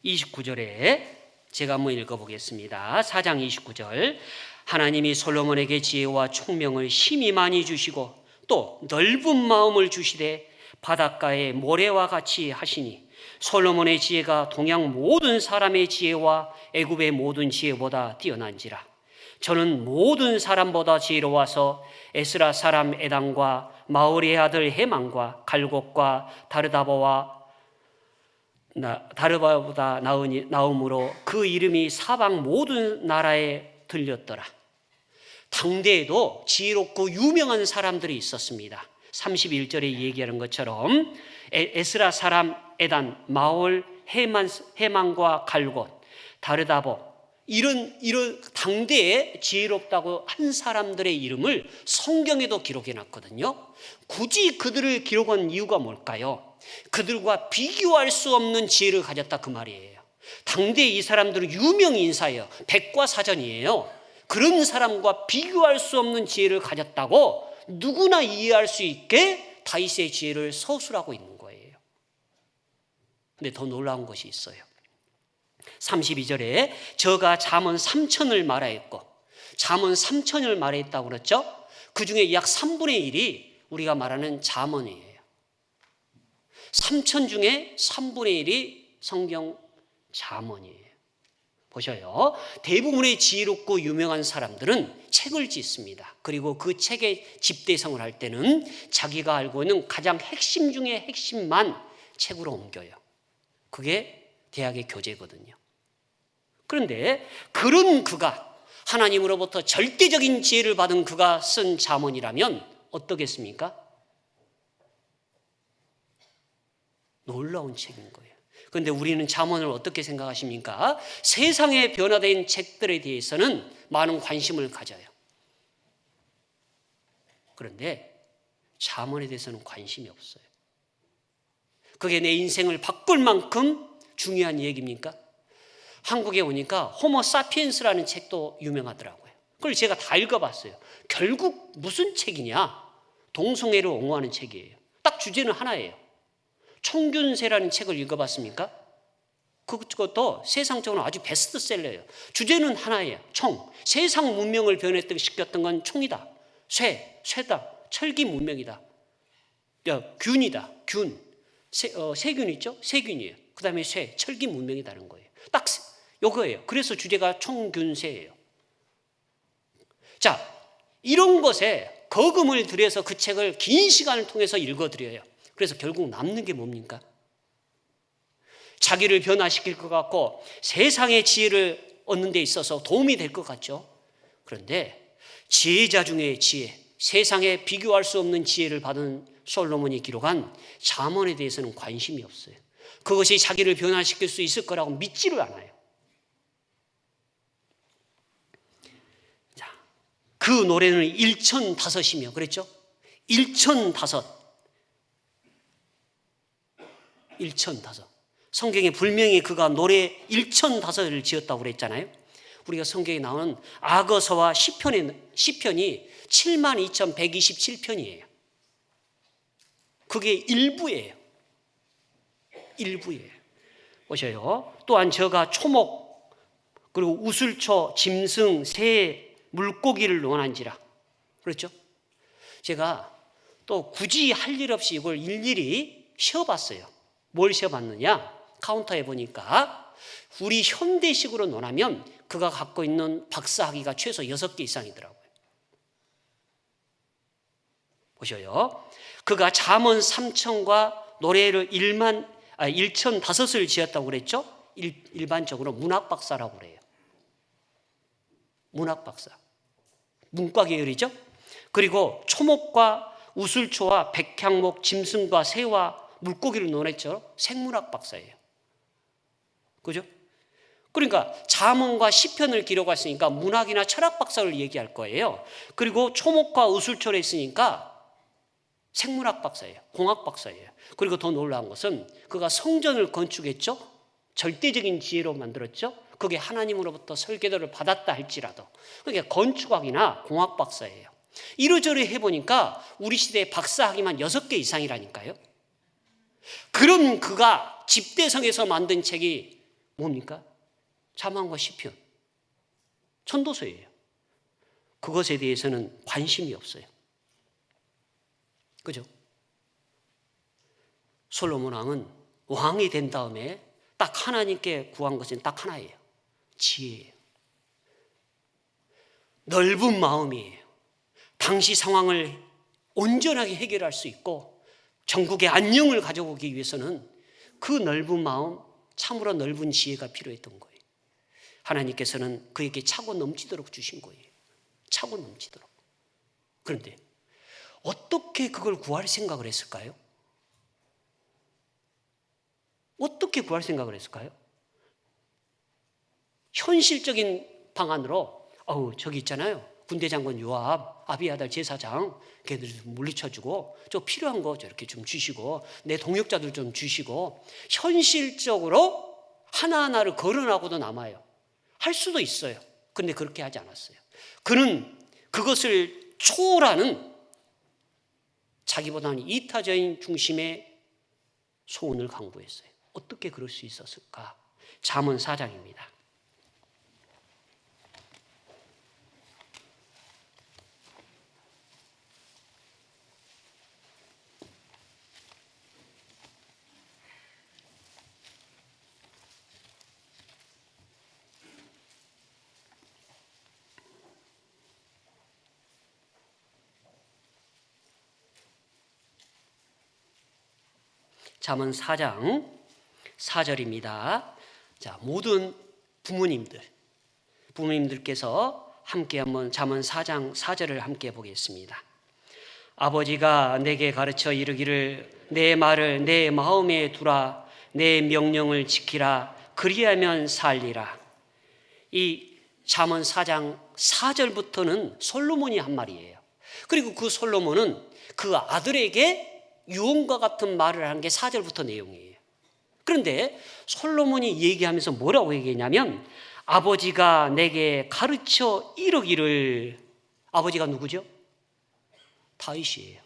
29절에 제가 한번 읽어보겠습니다. 4장 29절. 하나님이 솔로몬에게 지혜와 총명을 심히 많이 주시고 또 넓은 마음을 주시되 바닷가의 모래와 같이 하시니 솔로몬의 지혜가 동양 모든 사람의 지혜와 애굽의 모든 지혜보다 뛰어난지라. 저는 모든 사람보다 지혜로워서 에스라 사람 에단과 마올의 아들 헤만과 갈곳과 다르바보다 나음으로 그 이름이 사방 모든 나라에 들렸더라. 당대에도 지혜롭고 유명한 사람들이 있었습니다. 31절에 얘기하는 것처럼 에스라 사람 에단, 마올, 헤만과 갈곳, 다르다보 이런 당대에 지혜롭다고 한 사람들의 이름을 성경에도 기록해 놨거든요. 굳이 그들을 기록한 이유가 뭘까요? 그들과 비교할 수 없는 지혜를 가졌다 그 말이에요. 당대 이 사람들은 유명 인사예요. 백과사전이에요. 그런 사람과 비교할 수 없는 지혜를 가졌다고 누구나 이해할 수 있게 다윗의 지혜를 서술하고 있는 거예요. 근데 더 놀라운 것이 있어요. 32절에 저가 잠언 3천을 말하였고, 잠언 3천을 말했다고 그랬죠. 그 중에 약 3분의 1이 우리가 말하는 잠언이에요. 3천 중에 3분의 1이 성경 잠언이에요. 보셔요. 대부분의 지혜롭고 유명한 사람들은 책을 짓습니다. 그리고 그 책의 집대성을 할 때는 자기가 알고 있는 가장 핵심 중에 핵심만 책으로 옮겨요. 그게 대학의 교재거든요. 그런데 그런 그가 하나님으로부터 절대적인 지혜를 받은 그가 쓴 잠언이라면 어떻겠습니까? 놀라운 책인 거예요. 그런데 우리는 잠언을 어떻게 생각하십니까? 세상에 변화된 책들에 대해서는 많은 관심을 가져요. 그런데 잠언에 대해서는 관심이 없어요. 그게 내 인생을 바꿀 만큼 중요한 얘기입니까? 한국에 오니까 호모 사피엔스라는 책도 유명하더라고요. 그걸 제가 다 읽어봤어요. 결국 무슨 책이냐? 동성애를 옹호하는 책이에요. 딱 주제는 하나예요. 총균세라는 책을 읽어봤습니까? 그것도 세상적으로 아주 베스트셀러예요. 주제는 하나예요. 총. 세상 문명을 변했던 건 총이다. 쇠다. 철기 문명이다. 균이다. 균. 세균 있죠? 세균이에요. 그 다음에 철기 문명이다는 거예요. 딱 요거예요. 그래서 주제가 총균세예요. 자, 이런 것에 거금을 들여서 그 책을 긴 시간을 통해서 읽어드려요. 그래서 결국 남는 게 뭡니까? 자기를 변화시킬 것 같고 세상의 지혜를 얻는 데 있어서 도움이 될 것 같죠. 그런데 지혜자 중에 지혜, 세상에 비교할 수 없는 지혜를 받은 솔로몬이 기록한 잠언에 대해서는 관심이 없어요. 그것이 자기를 변화시킬 수 있을 거라고 믿지를 않아요. 자, 그 노래는 1005이며 그랬죠? 1005. 성경에 분명히 그가 노래 1005을 지었다고 그랬잖아요. 우리가 성경에 나오는 악어서와 시편이 72,127편이에요. 그게 일부예요. 보셔요. 또한 저가 초목 그리고 우슬초, 짐승, 새, 물고기를 논한지라. 그렇죠? 제가 또 굳이 할 일 없이 이걸 일일이 쉬어봤어요. 뭘 쉬어봤느냐? 카운터에 보니까 우리 현대식으로 논하면 그가 갖고 있는 박사학위가 최소 6개 이상이더라고요. 보셔요. 그가 잠언 3천과 노래를 1005을 지었다고 그랬죠? 일반적으로 문학박사라고 그래요. 문학박사. 문과 계열이죠? 그리고 초목과 우슬초와 백향목, 짐승과 새와 물고기를 논했죠? 생문학 박사예요. 그죠? 그러니까 잠언과 시편을 기록했으니까 문학이나 철학 박사를 얘기할 거예요. 그리고 초목과 우슬초를 했으니까 생문학 박사예요. 공학 박사예요. 그리고 더 놀라운 것은 그가 성전을 건축했죠? 절대적인 지혜로 만들었죠. 그게 하나님으로부터 설계도를 받았다 할지라도. 그게 건축학이나 공학 박사예요. 이러저러 해보니까 우리 시대에 박사학위만 6개 이상이라니까요. 그런 그가 집대성에서 만든 책이 뭡니까? 잠언과 시편, 천도서예요. 그것에 대해서는 관심이 없어요. 그죠? 솔로몬 왕은 왕이 된 다음에 딱 하나님께 구한 것은 딱 하나예요. 지혜예요. 넓은 마음이에요. 당시 상황을 온전하게 해결할 수 있고 전국의 안녕을 가져오기 위해서는 그 넓은 마음, 참으로 넓은 지혜가 필요했던 거예요. 하나님께서는 그에게 차고 넘치도록 주신 거예요. 차고 넘치도록. 그런데 어떻게 그걸 구할 생각을 했을까요? 어떻게 구할 생각을 했을까요? 현실적인 방안으로 저기 있잖아요. 군대 장군 요압, 아비아달 제사장 걔들 물리쳐주고 저 필요한 거 저렇게 좀 주시고 내 동역자들 좀 주시고 현실적으로 하나하나를 거론하고도 남아요. 할 수도 있어요. 그런데 그렇게 하지 않았어요. 그는 그것을 초월하는 자기보다는 이타적인 중심의 소원을 강구했어요. 어떻게 그럴 수 있었을까? 잠언 4장입니다. 잠언 4장 4절입니다. 자, 모든 부모님들께서 함께 한번 잠언 4장 4절을 함께 보겠습니다. 아버지가 내게 가르쳐 이르기를 내 말을 내 마음에 두라 내 명령을 지키라 그리하면 살리라. 이 잠언 4장 4절부터는 솔로몬이 한 말이에요. 그리고 그 솔로몬은 그 아들에게 유언과 같은 말을 한 게 4절부터 내용이에요. 그런데 솔로몬이 얘기하면서 뭐라고 얘기했냐면 아버지가 내게 가르쳐 이르기를. 아버지가 누구죠? 다윗이에요.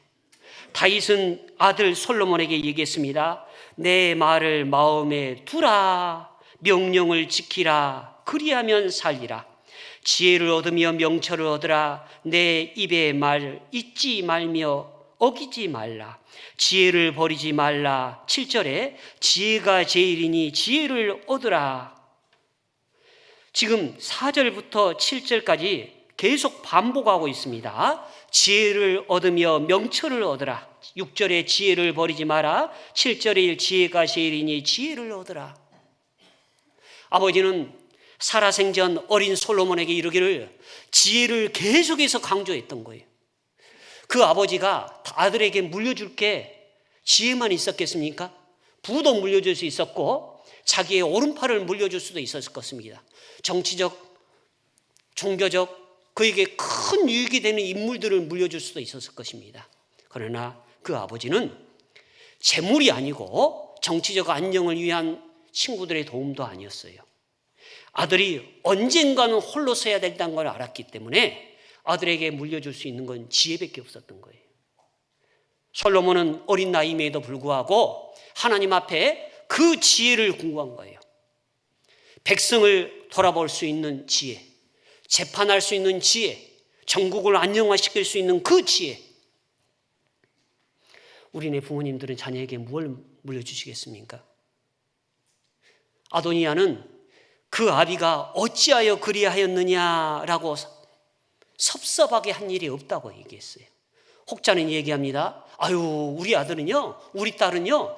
다윗은 아들 솔로몬에게 얘기했습니다. 내 말을 마음에 두라 명령을 지키라 그리하면 살리라. 지혜를 얻으며 명철을 얻으라. 내 입의 말 잊지 말며 어기지 말라. 지혜를 버리지 말라. 7절에 지혜가 제일이니 지혜를 얻으라. 지금 4절부터 7절까지 계속 반복하고 있습니다. 지혜를 얻으며 명철을 얻으라. 6절에 지혜를 버리지 마라. 7절에 지혜가 제일이니 지혜를 얻으라. 아버지는 살아생전 어린 솔로몬에게 이르기를 지혜를 계속해서 강조했던 거예요. 그 아버지가 아들에게 물려줄 게 지혜만 있었겠습니까? 부도 물려줄 수 있었고 자기의 오른팔을 물려줄 수도 있었을 것입니다. 정치적, 종교적 그에게 큰 유익이 되는 인물들을 물려줄 수도 있었을 것입니다. 그러나 그 아버지는 재물이 아니고 정치적 안녕을 위한 친구들의 도움도 아니었어요. 아들이 언젠가는 홀로 서야 된다는 걸 알았기 때문에 아들에게 물려줄 수 있는 건 지혜밖에 없었던 거예요. 솔로몬은 어린 나이임에도 불구하고 하나님 앞에 그 지혜를 궁구한 거예요. 백성을 돌아볼 수 있는 지혜, 재판할 수 있는 지혜, 전국을 안정화시킬 수 있는 그 지혜. 우리네 부모님들은 자녀에게 뭘 물려주시겠습니까? 아도니아는 그 아비가 어찌하여 그리하였느냐라고 섭섭하게 한 일이 없다고 얘기했어요. 혹자는 얘기합니다. 우리 아들은요, 우리 딸은요,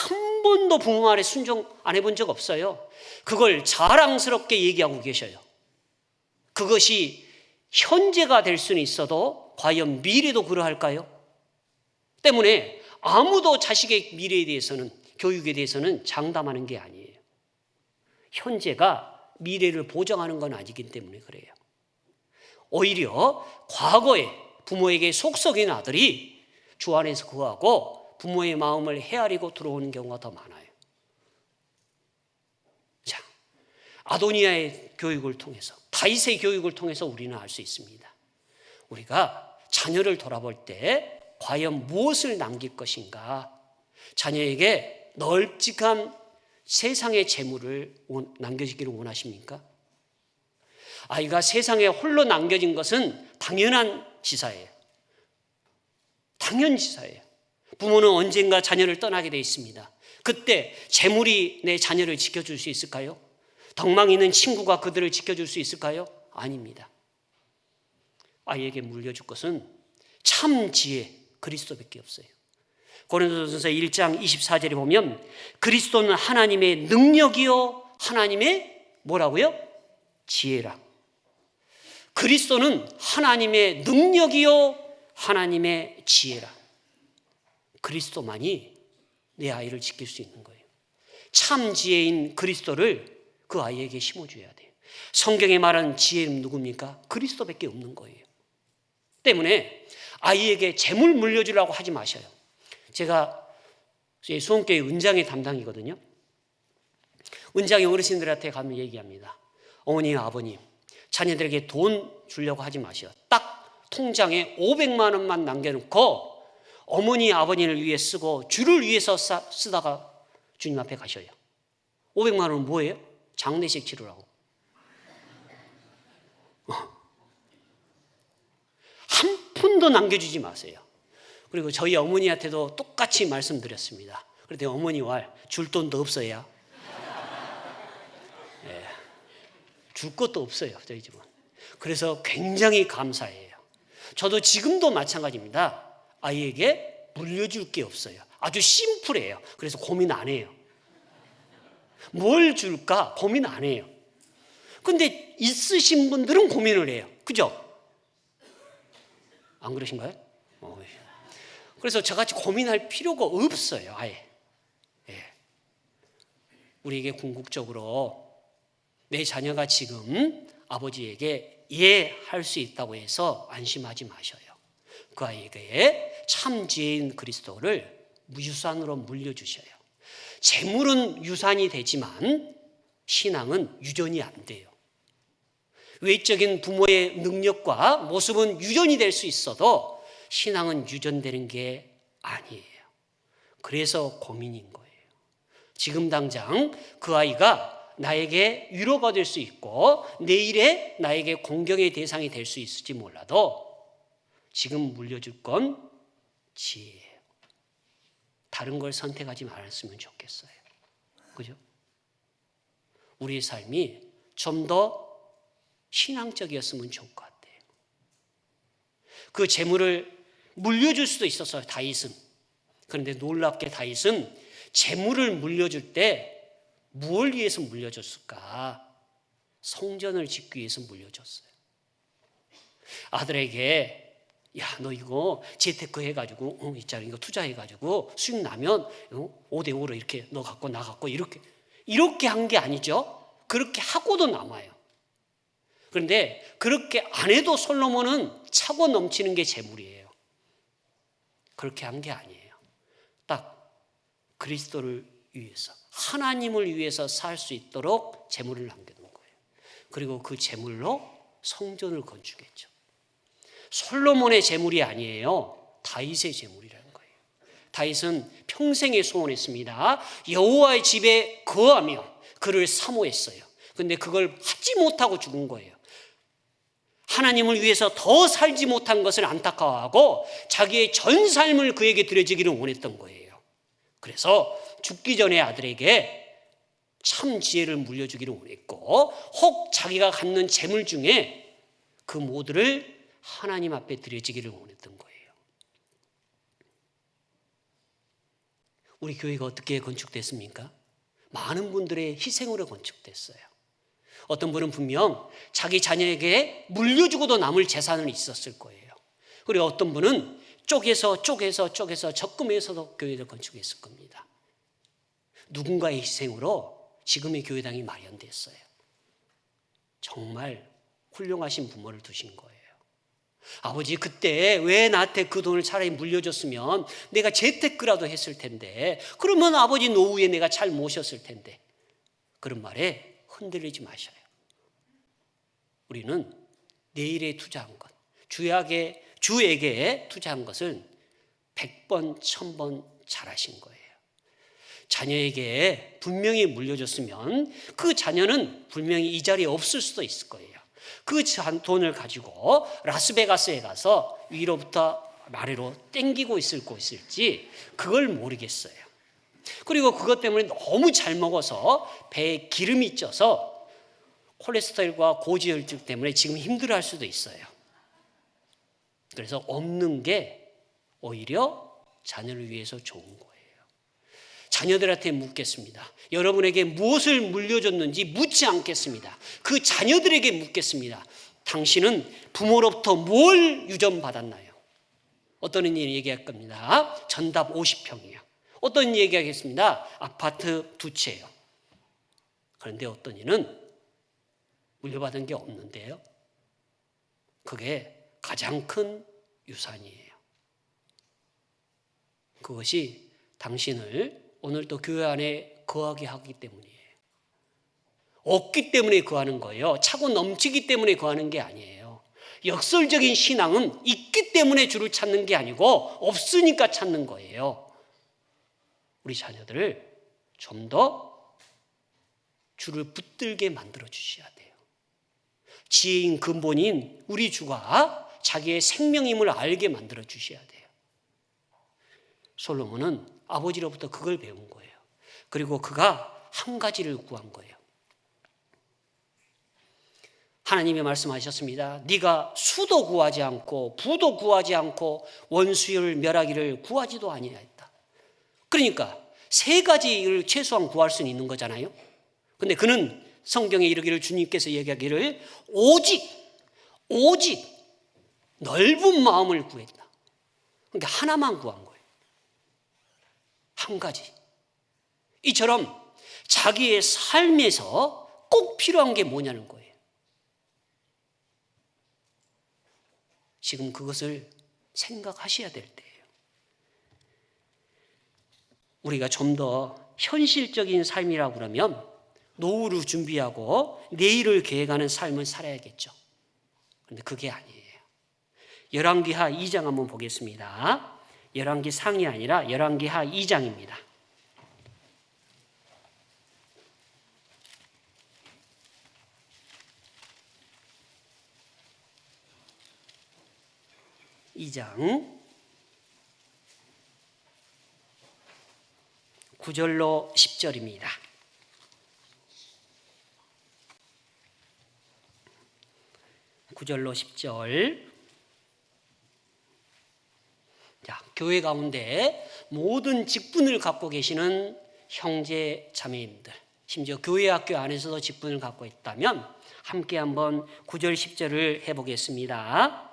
한 번도 부모 말에 순종 안 해본 적 없어요. 그걸 자랑스럽게 얘기하고 계셔요. 그것이 현재가 될 수는 있어도 과연 미래도 그러할까요? 때문에 아무도 자식의 미래에 대해서는, 교육에 대해서는 장담하는 게 아니에요. 현재가 미래를 보장하는 건 아니기 때문에 그래요. 오히려 과거에 부모에게 속썩인 아들이 주 안에서 거하고 부모의 마음을 헤아리고 들어오는 경우가 더 많아요. 아도니아의 교육을 통해서, 다윗의 교육을 통해서 우리는 알 수 있습니다. 우리가 자녀를 돌아볼 때 과연 무엇을 남길 것인가? 자녀에게 널찍한 세상의 재물을 남겨주기를 원하십니까? 아이가 세상에 홀로 남겨진 것은 당연한 지사예요. 당연지사예요. 부모는 언젠가 자녀를 떠나게 되어 있습니다. 그때 재물이 내 자녀를 지켜줄 수 있을까요? 덕망 있는 친구가 그들을 지켜줄 수 있을까요? 아닙니다. 아이에게 물려줄 것은 참 지혜, 그리스도밖에 없어요. 고린도전서 1장 24절에 보면 그리스도는 하나님의 능력이요 하나님의 뭐라고요? 지혜라. 그리스도는 하나님의 능력이요 하나님의 지혜라. 그리스도만이 내 아이를 지킬 수 있는 거예요. 참 지혜인 그리스도를 그 아이에게 심어줘야 돼요. 성경에 말하는 지혜는 누굽니까? 그리스도밖에 없는 거예요. 때문에 아이에게 재물 물려주려고 하지 마셔요. 제가 수원교회 은장의 담당이거든요. 은장의 어르신들한테 가면 얘기합니다. 어머니, 아버님, 자녀들에게 돈 주려고 하지 마셔요. 딱 통장에 500만 원만 남겨놓고 어머니, 아버님을 위해 쓰고 주를 위해서 쓰다가 주님 앞에 가셔요. 500만 원은 뭐예요? 장례식 치르라고. 한 푼도 남겨주지 마세요. 그리고 저희 어머니한테도 똑같이 말씀드렸습니다. 그런데 어머니와 줄 돈도 없어야. 네. 줄 것도 없어요, 저희 집은. 그래서 굉장히 감사해요. 저도 지금도 마찬가지입니다. 아이에게 물려줄 게 없어요. 아주 심플해요. 그래서 고민 안 해요. 뭘 줄까 고민 안 해요. 근데 있으신 분들은 고민을 해요. 그죠? 안 그러신가요? 그래서 저같이 고민할 필요가 없어요. 아예. 예. 우리에게 궁극적으로 내 자녀가 지금 아버지에게 할 수 있다고 해서 안심하지 마셔요. 그 아이에게 참 지혜인 그리스도를 유산으로 물려주셔요. 재물은 유산이 되지만 신앙은 유전이 안 돼요. 외적인 부모의 능력과 모습은 유전이 될 수 있어도 신앙은 유전되는 게 아니에요. 그래서 고민인 거예요. 지금 당장 그 아이가 나에게 위로가 될 수 있고 내일에 나에게 공경의 대상이 될 수 있을지 몰라도 지금 물려줄 건 지혜예요. 다른 걸 선택하지 말았으면 좋겠어요. 그죠? 우리의 삶이 좀 더 신앙적이었으면 좋을 것 같아요. 그 재물을 물려줄 수도 있었어요, 다윗은. 그런데 놀랍게 다윗은 재물을 물려줄 때 무엇을 위해서 물려줬을까? 성전을 짓기 위해서 물려줬어요. 아들에게 야, 너 이거 재테크 해가지고 있잖아, 이거 투자해가지고 수익 나면 5대5로 이렇게 너 갖고 나 갖고 이렇게 한 게 아니죠. 그렇게 하고도 남아요. 그런데 그렇게 안 해도 솔로몬은 차고 넘치는 게 재물이에요. 그렇게 한 게 아니에요. 딱 그리스도를 위해서, 하나님을 위해서 살 수 있도록 재물을 남겨둔 거예요. 그리고 그 재물로 성전을 건축했죠. 솔로몬의 재물이 아니에요. 다윗의 재물이라는 거예요. 다윗은 평생에 소원했습니다. 여호와의 집에 거하며 그를 사모했어요. 그런데 그걸 하지 못하고 죽은 거예요. 하나님을 위해서 더 살지 못한 것을 안타까워하고 자기의 전 삶을 그에게 드려지기를 원했던 거예요. 그래서 죽기 전에 아들에게 참 지혜를 물려주기를 원했고 혹 자기가 갖는 재물 중에 그 모두를 하나님 앞에 드려지기를 원했던 거예요. 우리 교회가 어떻게 건축됐습니까? 많은 분들의 희생으로 건축됐어요. 어떤 분은 분명 자기 자녀에게 물려주고도 남을 재산은 있었을 거예요. 그리고 어떤 분은 쪼개서 적금해서도 교회를 건축했을 겁니다. 누군가의 희생으로 지금의 교회당이 마련됐어요. 정말 훌륭하신 부모를 두신 거예요. 아버지, 그때 왜 나한테 그 돈을 차라리 물려줬으면 내가 재테크라도 했을 텐데, 그러면 아버지 노후에 내가 잘 모셨을 텐데. 그런 말에 흔들리지 마셔요. 우리는 내일에 투자한 것, 주에게 투자한 것은 100번, 1000번 잘하신 거예요. 자녀에게 분명히 물려줬으면 그 자녀는 분명히 이 자리에 없을 수도 있을 거예요. 그 돈을 가지고 라스베가스에 가서 위로부터 아래로 땡기고 있을 곳일지 그걸 모르겠어요. 그리고 그것 때문에 너무 잘 먹어서 배에 기름이 쪄서 콜레스테롤과 고지혈증 때문에 지금 힘들어할 수도 있어요. 그래서 없는 게 오히려 자녀를 위해서 좋은 거예요. 자녀들한테 묻겠습니다. 여러분에게 무엇을 물려줬는지 묻지 않겠습니다. 그 자녀들에게 묻겠습니다. 당신은 부모로부터 뭘 유전받았나요? 어떤 이는 얘기할 겁니다. 전답 50평이요. 어떤 얘기하겠습니다. 아파트 2채요. 그런데 어떤 이는 물려받은 게 없는데요. 그게 가장 큰 유산이에요. 그것이 당신을 오늘도 교회 안에 거하게 하기 때문이에요. 없기 때문에 거하는 거예요. 차고 넘치기 때문에 거하는 게 아니에요. 역설적인 신앙은 있기 때문에 주를 찾는 게 아니고 없으니까 찾는 거예요. 우리 자녀들을 좀 더 주를 붙들게 만들어 주셔야 돼요. 지혜인 근본인 우리 주가 자기의 생명임을 알게 만들어 주셔야 돼요. 솔로몬은 아버지로부터 그걸 배운 거예요. 그리고 그가 한 가지를 구한 거예요. 하나님이 말씀하셨습니다. 네가 수도 구하지 않고 부도 구하지 않고 원수를 멸하기를 구하지도 아니하였다. 그러니까 세 가지를 최소한 구할 수는 있는 거잖아요. 근데 그는 성경에 이르기를 주님께서 얘기하기를 오직 넓은 마음을 구했다. 그러니까 하나만 구한 거예요. 한 가지. 이처럼 자기의 삶에서 꼭 필요한 게 뭐냐는 거예요. 지금 그것을 생각하셔야 될 때예요. 우리가 좀 더 현실적인 삶이라고 그러면 노후를 준비하고 내일을 계획하는 삶을 살아야겠죠. 그런데 그게 아니에요. 열왕기하 2장 한번 보겠습니다. 열왕기 상이 아니라 열왕기하 2장입니다. 이 장 9절로 10절입니다. 9절로 10절. 자, 교회 가운데 모든 직분을 갖고 계시는 형제 자매님들, 심지어 교회 학교 안에서도 직분을 갖고 있다면 함께 한번 9절 10절을 해보겠습니다.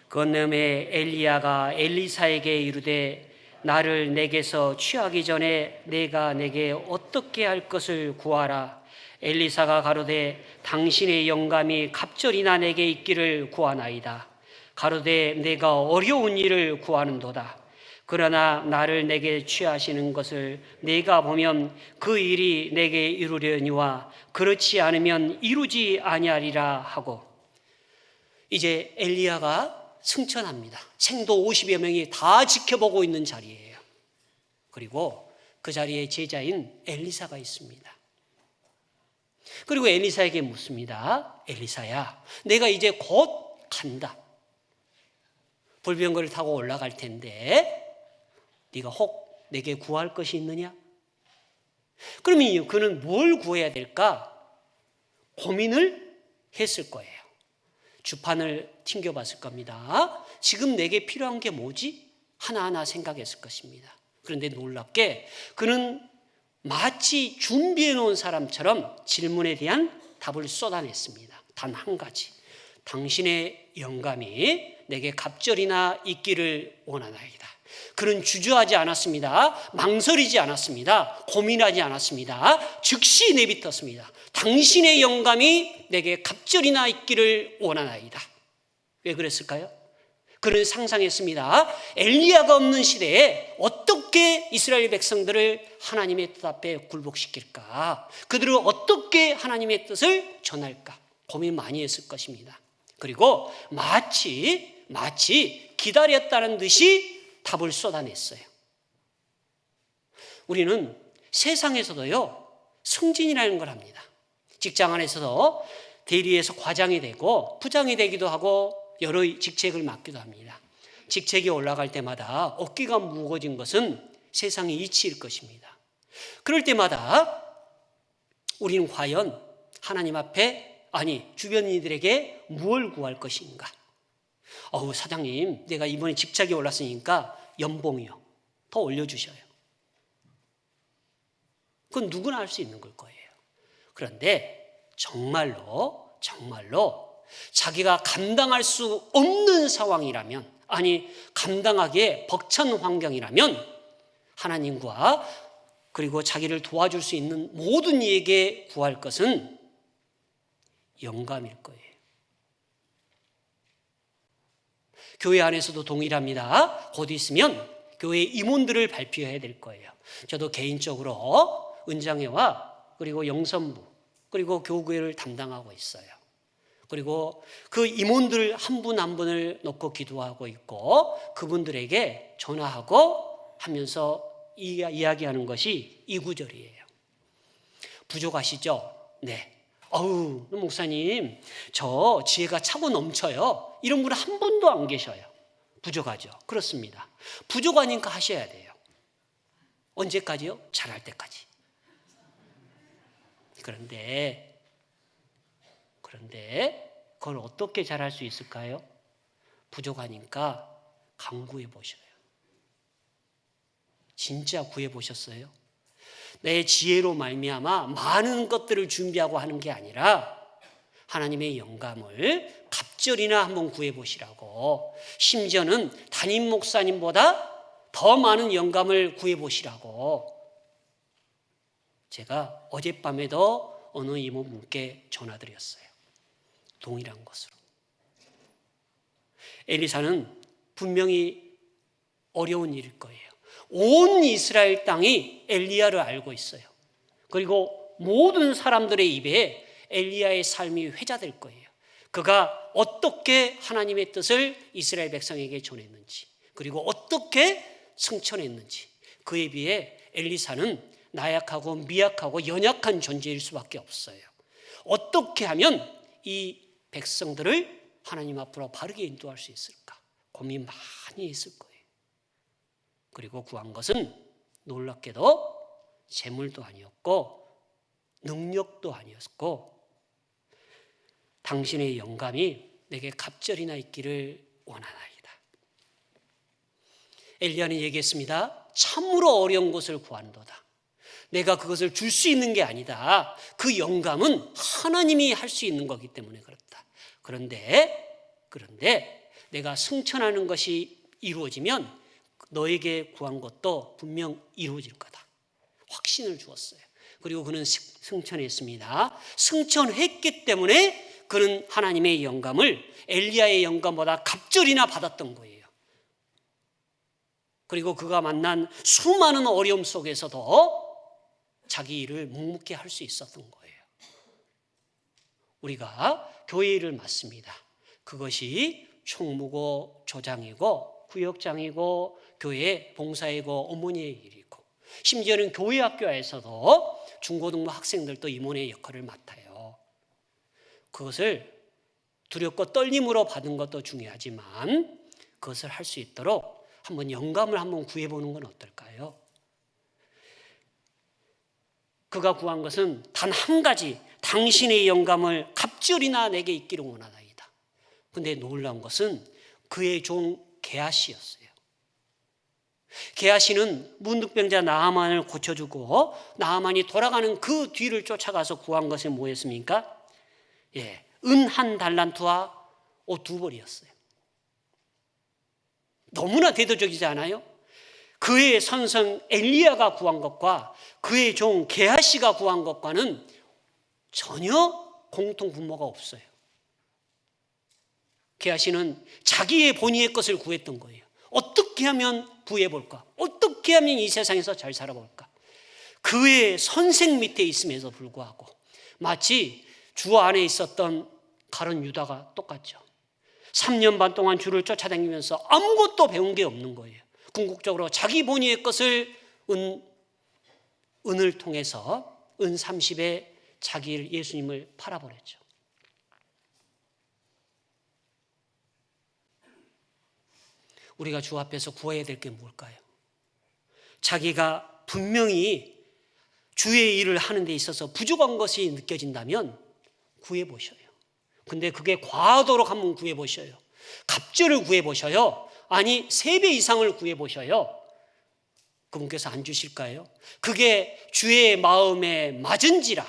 건너에 엘리야가 엘리사에게 이르되 나를 내게서 취하기 전에 내가 내게 어떻게 할 것을 구하라. 엘리사가 가로되 당신의 영감이 갑절이나 내게 있기를 구하나이다. 가로되 내가 어려운 일을 구하는도다. 그러나 나를 내게 취하시는 것을 내가 보면 그 일이 내게 이루려니와 그렇지 않으면 이루지 아니하리라 하고, 이제 엘리야가 승천합니다. 생도 50여 명이 다 지켜보고 있는 자리예요. 그리고 그 자리에 제자인 엘리사가 있습니다. 그리고 엘리사에게 묻습니다. 엘리사야, 내가 이제 곧 간다. 불병거를 타고 올라갈 텐데 네가 혹 내게 구할 것이 있느냐? 그러면 그는 뭘 구해야 될까? 고민을 했을 거예요. 주판을 튕겨봤을 겁니다. 지금 내게 필요한 게 뭐지? 하나하나 생각했을 것입니다. 그런데 놀랍게 그는 마치 준비해 놓은 사람처럼 질문에 대한 답을 쏟아냈습니다. 단 한 가지. 당신의 영감이 내게 갑절이나 있기를 원하나이다. 그는 주저하지 않았습니다. 망설이지 않았습니다. 고민하지 않았습니다. 즉시 내뱉었습니다. 당신의 영감이 내게 갑절이나 있기를 원하나이다. 왜 그랬을까요? 그는 상상했습니다. 엘리야가 없는 시대에 어떻게 이스라엘 백성들을 하나님의 뜻 앞에 굴복시킬까? 그들을 어떻게 하나님의 뜻을 전할까? 고민 많이 했을 것입니다. 그리고 마치 기다렸다는 듯이 답을 쏟아냈어요. 우리는 세상에서도요, 승진이라는 걸 합니다. 직장 안에서도 대리에서 과장이 되고 부장이 되기도 하고 여러 직책을 맡기도 합니다. 직책이 올라갈 때마다 어깨가 무거워진 것은 세상의 이치일 것입니다. 그럴 때마다 우리는 과연 하나님 앞에, 주변 이들에게 무엇을 구할 것인가? 사장님, 내가 이번에 직책이 올랐으니까 연봉이요, 더 올려주셔요. 그건 누구나 할 수 있는 걸 거예요. 그런데 정말로 자기가 감당할 수 없는 상황이라면, 감당하기에 벅찬 환경이라면 하나님과 그리고 자기를 도와줄 수 있는 모든 이에게 구할 것은 영감일 거예요. 교회 안에서도 동일합니다. 곧 있으면 교회 임원들을 발표해야 될 거예요. 저도 개인적으로 은장회와 그리고 영선부 그리고 교구회를 담당하고 있어요. 그리고 그 임원들 한 분 한 분을 놓고 기도하고 있고 그분들에게 전화하고 하면서 이야기하는 것이 이 구절이에요. 부족하시죠? 네. 목사님, 저 지혜가 차고 넘쳐요. 이런 분 한 분도 안 계셔요. 부족하죠? 그렇습니다. 부족하니까 하셔야 돼요. 언제까지요? 잘할 때까지. 그런데 그걸 어떻게 잘할 수 있을까요? 부족하니까 간구해 보셔요. 진짜 구해 보셨어요? 내 지혜로 말미암아 많은 것들을 준비하고 하는 게 아니라 하나님의 영감을 갑절이나 한번 구해 보시라고, 심지어는 담임 목사님보다 더 많은 영감을 구해 보시라고 제가 어젯밤에도 어느 이모분께 전화드렸어요. 동일한 것으로. 엘리사는 분명히 어려운 일일 거예요. 온 이스라엘 땅이 엘리야를 알고 있어요. 그리고 모든 사람들의 입에 엘리야의 삶이 회자될 거예요. 그가 어떻게 하나님의 뜻을 이스라엘 백성에게 전했는지, 그리고 어떻게 승천했는지, 그에 비해 엘리사는 나약하고 미약하고 연약한 존재일 수밖에 없어요. 어떻게 하면 이 백성들을 하나님 앞으로 바르게 인도할 수 있을까? 고민 많이 했을 거예요. 그리고 구한 것은 놀랍게도 재물도 아니었고 능력도 아니었고, 당신의 영감이 내게 갑절이나 있기를 원하나이다. 엘리야는 얘기했습니다. 참으로 어려운 것을 구한도다. 내가 그것을 줄 수 있는 게 아니다. 그 영감은 하나님이 할 수 있는 거기 때문에 그렇다. 그런데 내가 승천하는 것이 이루어지면 너에게 구한 것도 분명 이루어질 거다. 확신을 주었어요. 그리고 그는 승천했습니다. 승천했기 때문에 그는 하나님의 영감을 엘리야의 영감보다 갑절이나 받았던 거예요. 그리고 그가 만난 수많은 어려움 속에서도 자기 일을 묵묵히 할 수 있었던 거예요. 우리가 교회 일을 맡습니다. 그것이 총무고 조장이고 구역장이고 교회 봉사이고 어머니의 일이고, 심지어는 교회 학교에서도 중고등부 학생들도 임원의 역할을 맡아요. 그것을 두렵고 떨림으로 받은 것도 중요하지만 그것을 할 수 있도록 한번 영감을 한번 구해보는 건 어떨까요? 그가 구한 것은 단 한 가지, 당신의 영감을 갑절이나 내게 있기를 원하나이다. 그런데 놀라운 것은 그의 종 게하시였어요. 게하시는 문득병자 나아만을 고쳐주고 나아만이 돌아가는 그 뒤를 쫓아가서 구한 것이 뭐였습니까? 은 한 달란트와 옷 2벌이었어요. 너무나 대도적이지 않아요? 그의 선성 엘리야가 구한 것과 그의 종 게하시가 구한 것과는 전혀 공통 분모가 없어요. 계하시는 자기의 본의의 것을 구했던 거예요. 어떻게 하면 부해볼까? 어떻게 하면 이 세상에서 잘 살아볼까? 그의 선생 밑에 있음에도 불구하고 마치 주 안에 있었던 가룟 유다가 똑같죠. 3년 반 동안 주를 쫓아다니면서 아무것도 배운 게 없는 거예요. 궁극적으로 자기 본의의 것을 은을 통해서 은 30에 자기 예수님을 팔아버렸죠. 우리가 주 앞에서 구해야 될 게 뭘까요? 자기가 분명히 주의 일을 하는 데 있어서 부족한 것이 느껴진다면 구해보셔요. 근데 그게 과하도록 한번 구해보셔요. 갑절을 구해보셔요. 아니 3배 이상을 구해보셔요. 그분께서 안 주실까요? 그게 주의 마음에 맞은지라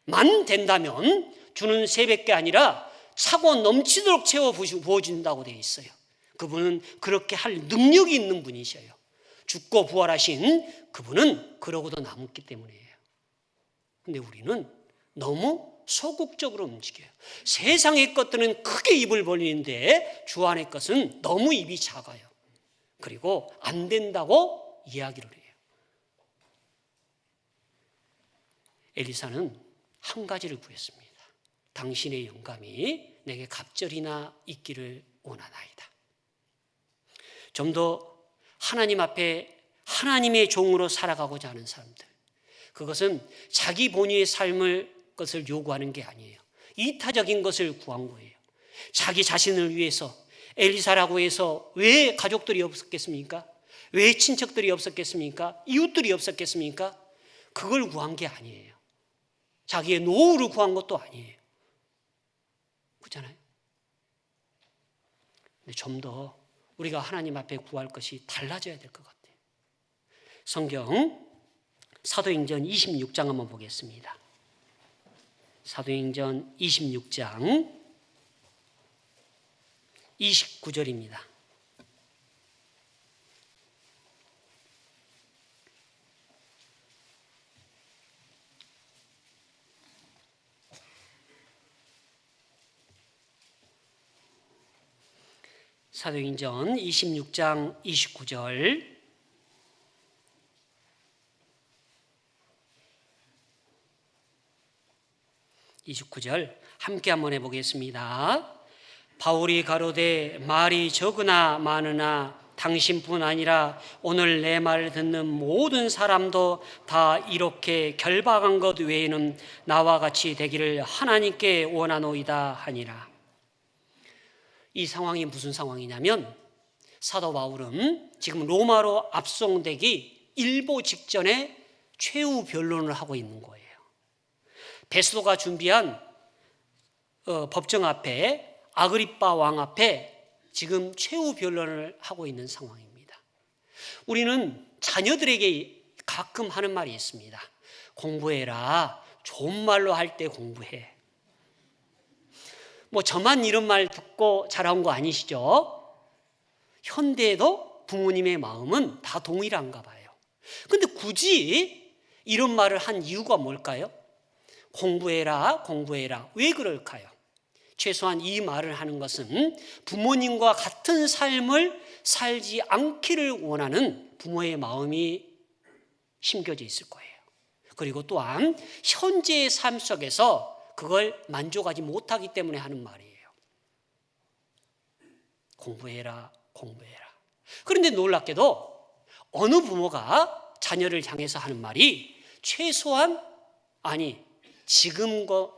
만 된다면 주는 3배께 아니라 차고 넘치도록 채워 부어준다고 되어 있어요. 그분은 그렇게 할 능력이 있는 분이셔요. 죽고 부활하신 그분은 그러고도 남았기 때문이에요. 근데 우리는 너무 소극적으로 움직여요. 세상의 것들은 크게 입을 벌리는데 주 안의 것은 너무 입이 작아요. 그리고 안 된다고 이야기를 해요. 엘리사는 한 가지를 구했습니다. 당신의 영감이 내게 갑절이나 있기를 원하나이다. 좀 더 하나님 앞에 하나님의 종으로 살아가고자 하는 사람들, 그것은 자기 본의의 삶을 것을 요구하는 게 아니에요. 이타적인 것을 구한 거예요. 자기 자신을 위해서 엘리사라고 해서 왜 가족들이 없었겠습니까? 왜 친척들이 없었겠습니까? 이웃들이 없었겠습니까? 그걸 구한 게 아니에요. 자기의 노후를 구한 것도 아니에요. 그렇잖아요. 근데 좀 더 우리가 하나님 앞에 구할 것이 달라져야 될 것 같아요. 성경 사도행전 26장 한번 보겠습니다. 사도행전 26장 29절입니다. 사도행전 26장 29절 함께 한번 해보겠습니다. 바울이 가로되 말이 적으나 많으나 당신뿐 아니라 오늘 내 말을 듣는 모든 사람도 다 이렇게 결박한 것 외에는 나와 같이 되기를 하나님께 원하노이다 하니라. 이 상황이 무슨 상황이냐면 사도 바울은 지금 로마로 압송되기 일보 직전에 최후 변론을 하고 있는 거예요. 베스도가 준비한 법정 앞에 아그리빠 왕 앞에 지금 최후 변론을 하고 있는 상황입니다. 우리는 자녀들에게 가끔 하는 말이 있습니다. 공부해라. 좋은 말로 할 때 공부해. 뭐 저만 이런 말 듣고 자라온 거 아니시죠? 현대에도 부모님의 마음은 다 동일한가 봐요. 근데 굳이 이런 말을 한 이유가 뭘까요? 공부해라, 공부해라. 왜 그럴까요? 최소한 이 말을 하는 것은 부모님과 같은 삶을 살지 않기를 원하는 부모의 마음이 심겨져 있을 거예요. 그리고 또한 현재의 삶 속에서 그걸 만족하지 못하기 때문에 하는 말이에요. 공부해라, 공부해라. 그런데 놀랍게도 어느 부모가 자녀를 향해서 하는 말이 최소한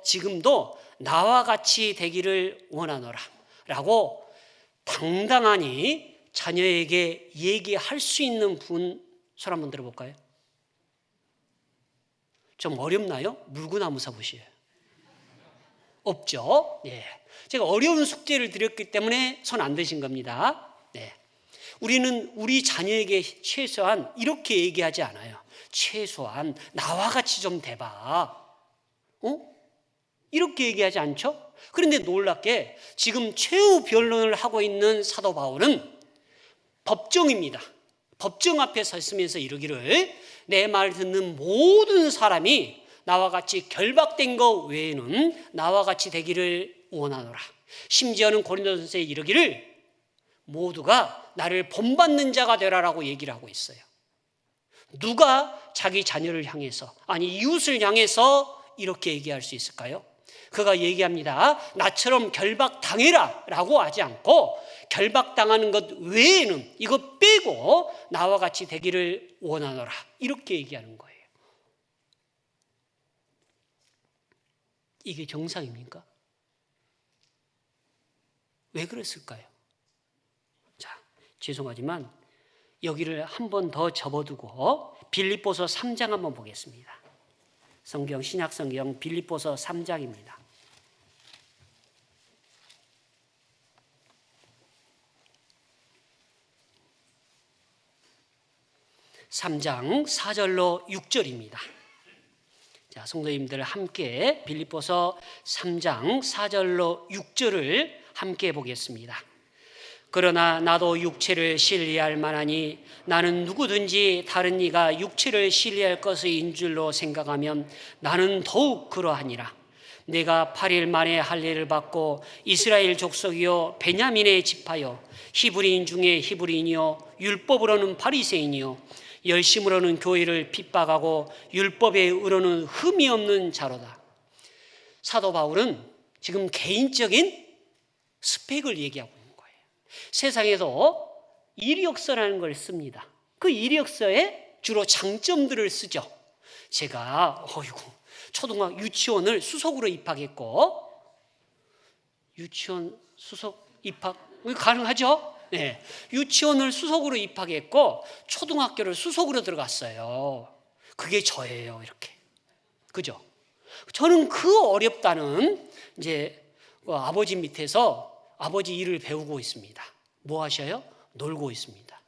지금도 나와 같이 되기를 원하노라 라고 당당하니 자녀에게 얘기할 수 있는 분 손 한번 들어볼까요? 좀 어렵나요? 물구나무 서보시에요. 없죠? 예. 제가 어려운 숙제를 드렸기 때문에 손 안 드신 겁니다. 네. 우리는 우리 자녀에게 최소한 이렇게 얘기하지 않아요. 최소한 나와 같이 좀 돼봐. 이렇게 얘기하지 않죠? 그런데 놀랍게 지금 최후 변론을 하고 있는 사도 바울은 법정입니다. 법정 앞에 서 있으면서 이르기를 내 말 듣는 모든 사람이 나와 같이 결박된 것 외에는 나와 같이 되기를 원하노라. 심지어는 고린도전서에 이르기를 모두가 나를 본받는 자가 되라라고 얘기를 하고 있어요. 누가 자기 자녀를 향해서, 아니 이웃을 향해서 이렇게 얘기할 수 있을까요? 그가 얘기합니다. 나처럼 결박당해라 라고 하지 않고 결박당하는 것 외에는 이거 빼고 나와 같이 되기를 원하노라 이렇게 얘기하는 거예요. 이게 정상입니까? 왜 그랬을까요? 자, 죄송하지만 여기를 한 번 더 접어두고 빌립보서 3장 한번 보겠습니다. 성경, 신약성경 빌립보서 3장입니다. 3장 4절로 6절입니다. 자, 성도님들 함께 빌립보서 3장 4절로 6절을 함께 보겠습니다. 그러나 나도 육체를 신뢰할 만하니 나는 누구든지 다른 이가 육체를 신뢰할 것인 줄로 생각하면 나는 더욱 그러하니라. 내가 8일 만에 할례를 받고 이스라엘 족속이요 베냐민의 지파요 히브리인 중에 히브리인이요 율법으로는 바리새인이요 열심으로는 교회를 핍박하고 율법에 의로는 흠이 없는 자로다. 사도 바울은 지금 개인적인 스펙을 얘기하고 있는 거예요. 세상에도 이력서라는 걸 씁니다. 그 이력서에 주로 장점들을 쓰죠. 제가 초등학교 유치원을 수석으로 입학했고, 유치원 수석 입학 가능하죠? 네, 유치원을 수석으로 입학했고 초등학교를 수석으로 들어갔어요. 그게 저예요, 이렇게. 그죠? 저는 그 어렵다는 이제 아버지 밑에서 아버지 일을 배우고 있습니다. 뭐 하셔요? 놀고 있습니다.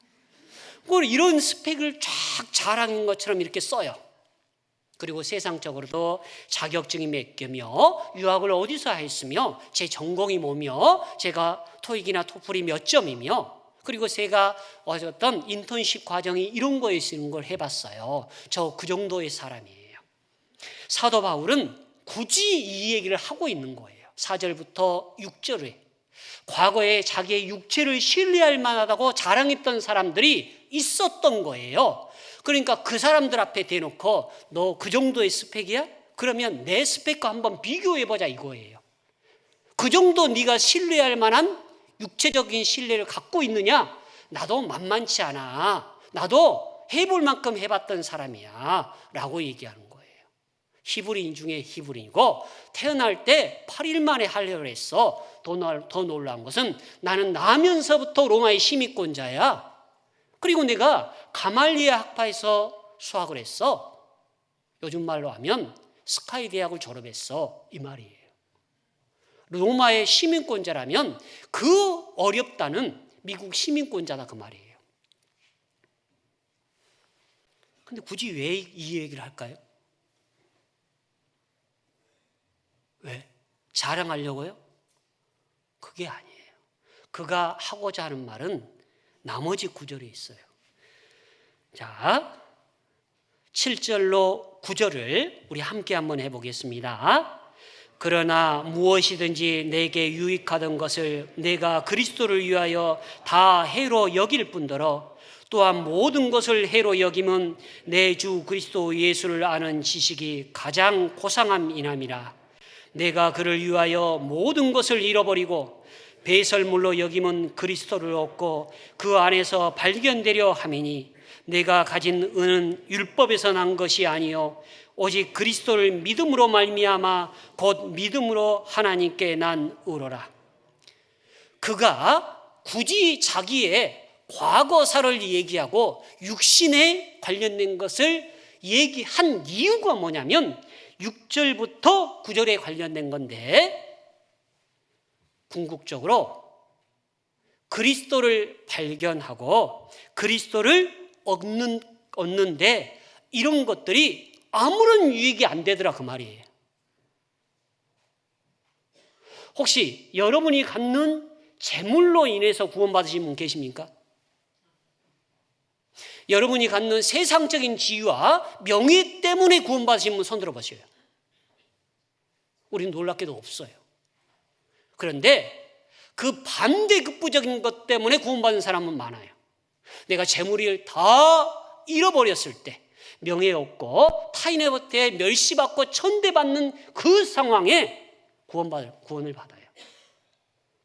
이런 스펙을 쫙 자랑인 것처럼 이렇게 써요. 그리고 세상적으로도 자격증이 몇 개며 유학을 어디서 했으며 제 전공이 뭐며 제가 토익이나 토플이 몇 점이며 그리고 제가 어떤 인턴십 과정이 이런 거에 쓰는 걸 해봤어요. 저 그 정도의 사람이에요. 사도 바울은 굳이 이 얘기를 하고 있는 거예요. 4절부터 6절에 과거에 자기의 육체를 신뢰할 만하다고 자랑했던 사람들이 있었던 거예요. 그러니까 그 사람들 앞에 대놓고 너 그 정도의 스펙이야? 그러면 내 스펙과 한번 비교해보자 이거예요. 그 정도 네가 신뢰할 만한 육체적인 신뢰를 갖고 있느냐? 나도 만만치 않아. 나도 해볼 만큼 해봤던 사람이야 라고 얘기하는 거예요. 히브리인 중에 히브리인이고 태어날 때 8일 만에 할례를 했어. 더 놀라운 것은 나는 나면서부터 로마의 시민권자야. 그리고 내가 가말리아 학파에서 수학을 했어. 요즘 말로 하면 스카이 대학을 졸업했어. 이 말이에요. 로마의 시민권자라면 그 어렵다는 미국 시민권자다 그 말이에요. 근데 굳이 왜 이 얘기를 할까요? 왜? 자랑하려고요? 그게 아니에요. 그가 하고자 하는 말은 나머지 구절에 있어요. 자, 7절로 9절을 우리 함께 한번 해보겠습니다. 그러나 무엇이든지 내게 유익하던 것을 내가 그리스도를 위하여 다 해로 여길 뿐더러 또한 모든 것을 해로 여김은 내 주 그리스도 예수를 아는 지식이 가장 고상함이남이라. 내가 그를 위하여 모든 것을 잃어버리고 배설물로 여김은 그리스도를 얻고 그 안에서 발견되려 함이니 내가 가진 은은 율법에서 난 것이 아니요 오직 그리스도를 믿음으로 말미암아 곧 믿음으로 하나님께 난 의로라. 그가 굳이 자기의 과거사를 얘기하고 육신에 관련된 것을 얘기한 이유가 뭐냐면 6절부터 9절에 관련된 건데 궁극적으로 그리스도를 발견하고 그리스도를 얻는데 이런 것들이 아무런 유익이 안 되더라 그 말이에요. 혹시 여러분이 갖는 재물로 인해서 구원받으신 분 계십니까? 여러분이 갖는 세상적인 지위와 명예 때문에 구원받으신 분 손 들어보세요. 우리는 놀랍게도 없어요. 그런데 그 반대급부적인 것 때문에 구원받은 사람은 많아요. 내가 재물을 다 잃어버렸을 때, 명예 없고 타인의 곁에 멸시받고 천대받는 그 상황에 구원을 받아요.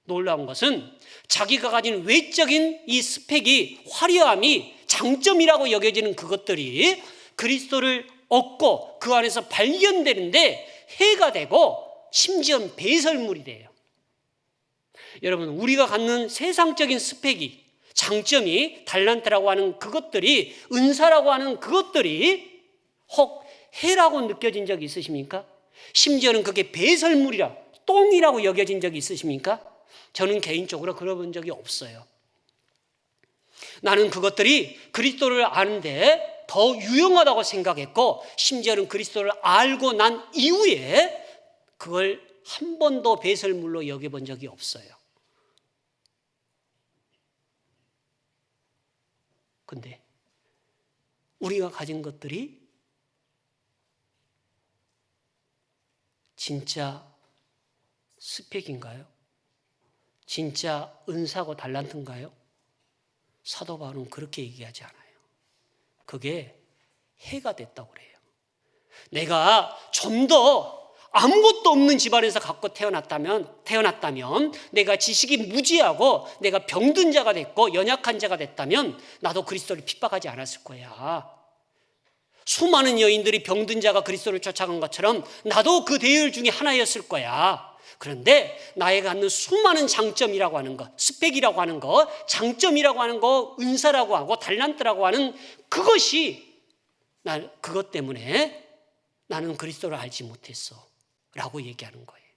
놀라운 것은 자기가 가진 외적인 이 스펙이, 화려함이 장점이라고 여겨지는 그것들이 그리스도를 얻고 그 안에서 발견되는데 해가 되고 심지어는 배설물이 돼요. 여러분, 우리가 갖는 세상적인 스펙이, 장점이, 달란트라고 하는 그것들이, 은사라고 하는 그것들이 혹 해라고 느껴진 적이 있으십니까? 심지어는 그게 배설물이라, 똥이라고 여겨진 적이 있으십니까? 저는 개인적으로 그러본 적이 없어요. 나는 그것들이 그리스도를 아는데 더 유용하다고 생각했고, 심지어는 그리스도를 알고 난 이후에 그걸 한 번도 배설물로 여겨본 적이 없어요. 근데 우리가 가진 것들이 진짜 스펙인가요? 진짜 은사고 달란트인가요? 사도 바울은 그렇게 얘기하지 않아요. 그게 해가 됐다고 그래요. 내가 좀 더 아무것도 없는 집안에서 갖고 태어났다면, 내가 지식이 무지하고 내가 병든 자가 됐고 연약한 자가 됐다면 나도 그리스도를 핍박하지 않았을 거야. 수많은 여인들이 병든 자가 그리스도를 쫓아간 것처럼 나도 그 대열 중에 하나였을 거야. 그런데 나에게 갖는 수많은 장점이라고 하는 것, 스펙이라고 하는 것, 장점이라고 하는 것, 은사라고 하고 달란트라고 하는 그것이, 그것 때문에 나는 그리스도를 알지 못했어 라고 얘기하는 거예요.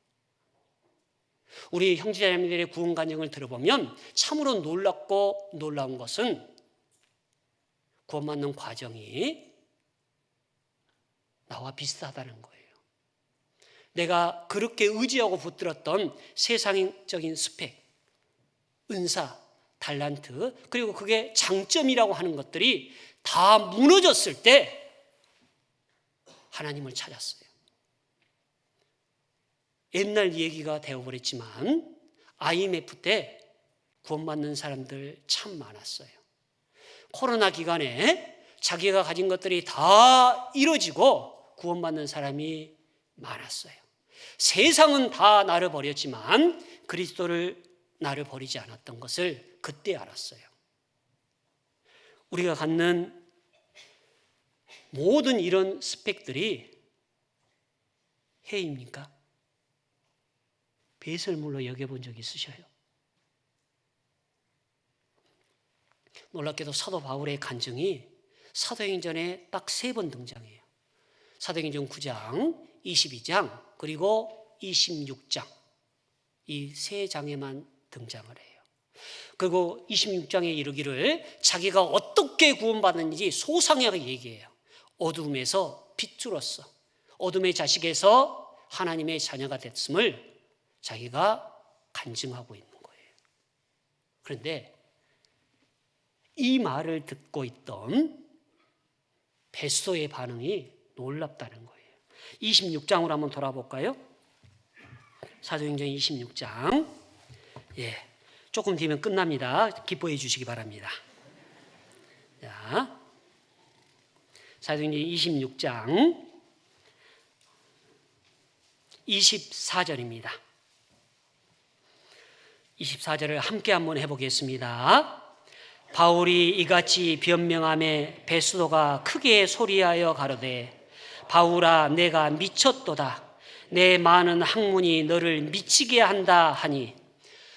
우리 형제자매들의 구원 간증을 들어보면 참으로 놀랍고 놀라운 것은 구원받는 과정이 나와 비슷하다는 거예요. 내가 그렇게 의지하고 붙들었던 세상적인 스펙, 은사, 달란트, 그리고 그게 장점이라고 하는 것들이 다 무너졌을 때 하나님을 찾았어요. 옛날 얘기가 되어버렸지만 IMF 때 구원받는 사람들 참 많았어요. 코로나 기간에 자기가 가진 것들이 다 이루어지고 구원받는 사람이 많았어요. 세상은 다 나를 버렸지만 그리스도를 나를 버리지 않았던 것을 그때 알았어요. 우리가 갖는 모든 이런 스펙들이 해입니까? 배설물로 여겨본 적 있으셔요? 놀랍게도 사도 바울의 간증이 사도행전에 딱 3번 등장해요. 사도행전 9장, 22장, 그리고 26장, 이 3장에만 등장을 해요. 그리고 26장에 이르기를 자기가 어떻게 구원받았는지 소상하게 얘기해요. 어둠에서 빛으로서, 어둠의 자식에서 하나님의 자녀가 됐음을 자기가 간증하고 있는 거예요. 그런데 이 말을 듣고 있던 베스도의 반응이 놀랍다는 거예요. 26장으로 한번 돌아볼까요? 사도행전 26장. 조금 뒤면 끝납니다. 기뻐해 주시기 바랍니다. 자, 사도행전 26장 24절입니다. 24절을 함께 한번 해보겠습니다. 바울이 이같이 변명하매 베스도가 크게 소리하여 가로되 바울아 내가 미쳤도다. 내 많은 학문이 너를 미치게 한다 하니.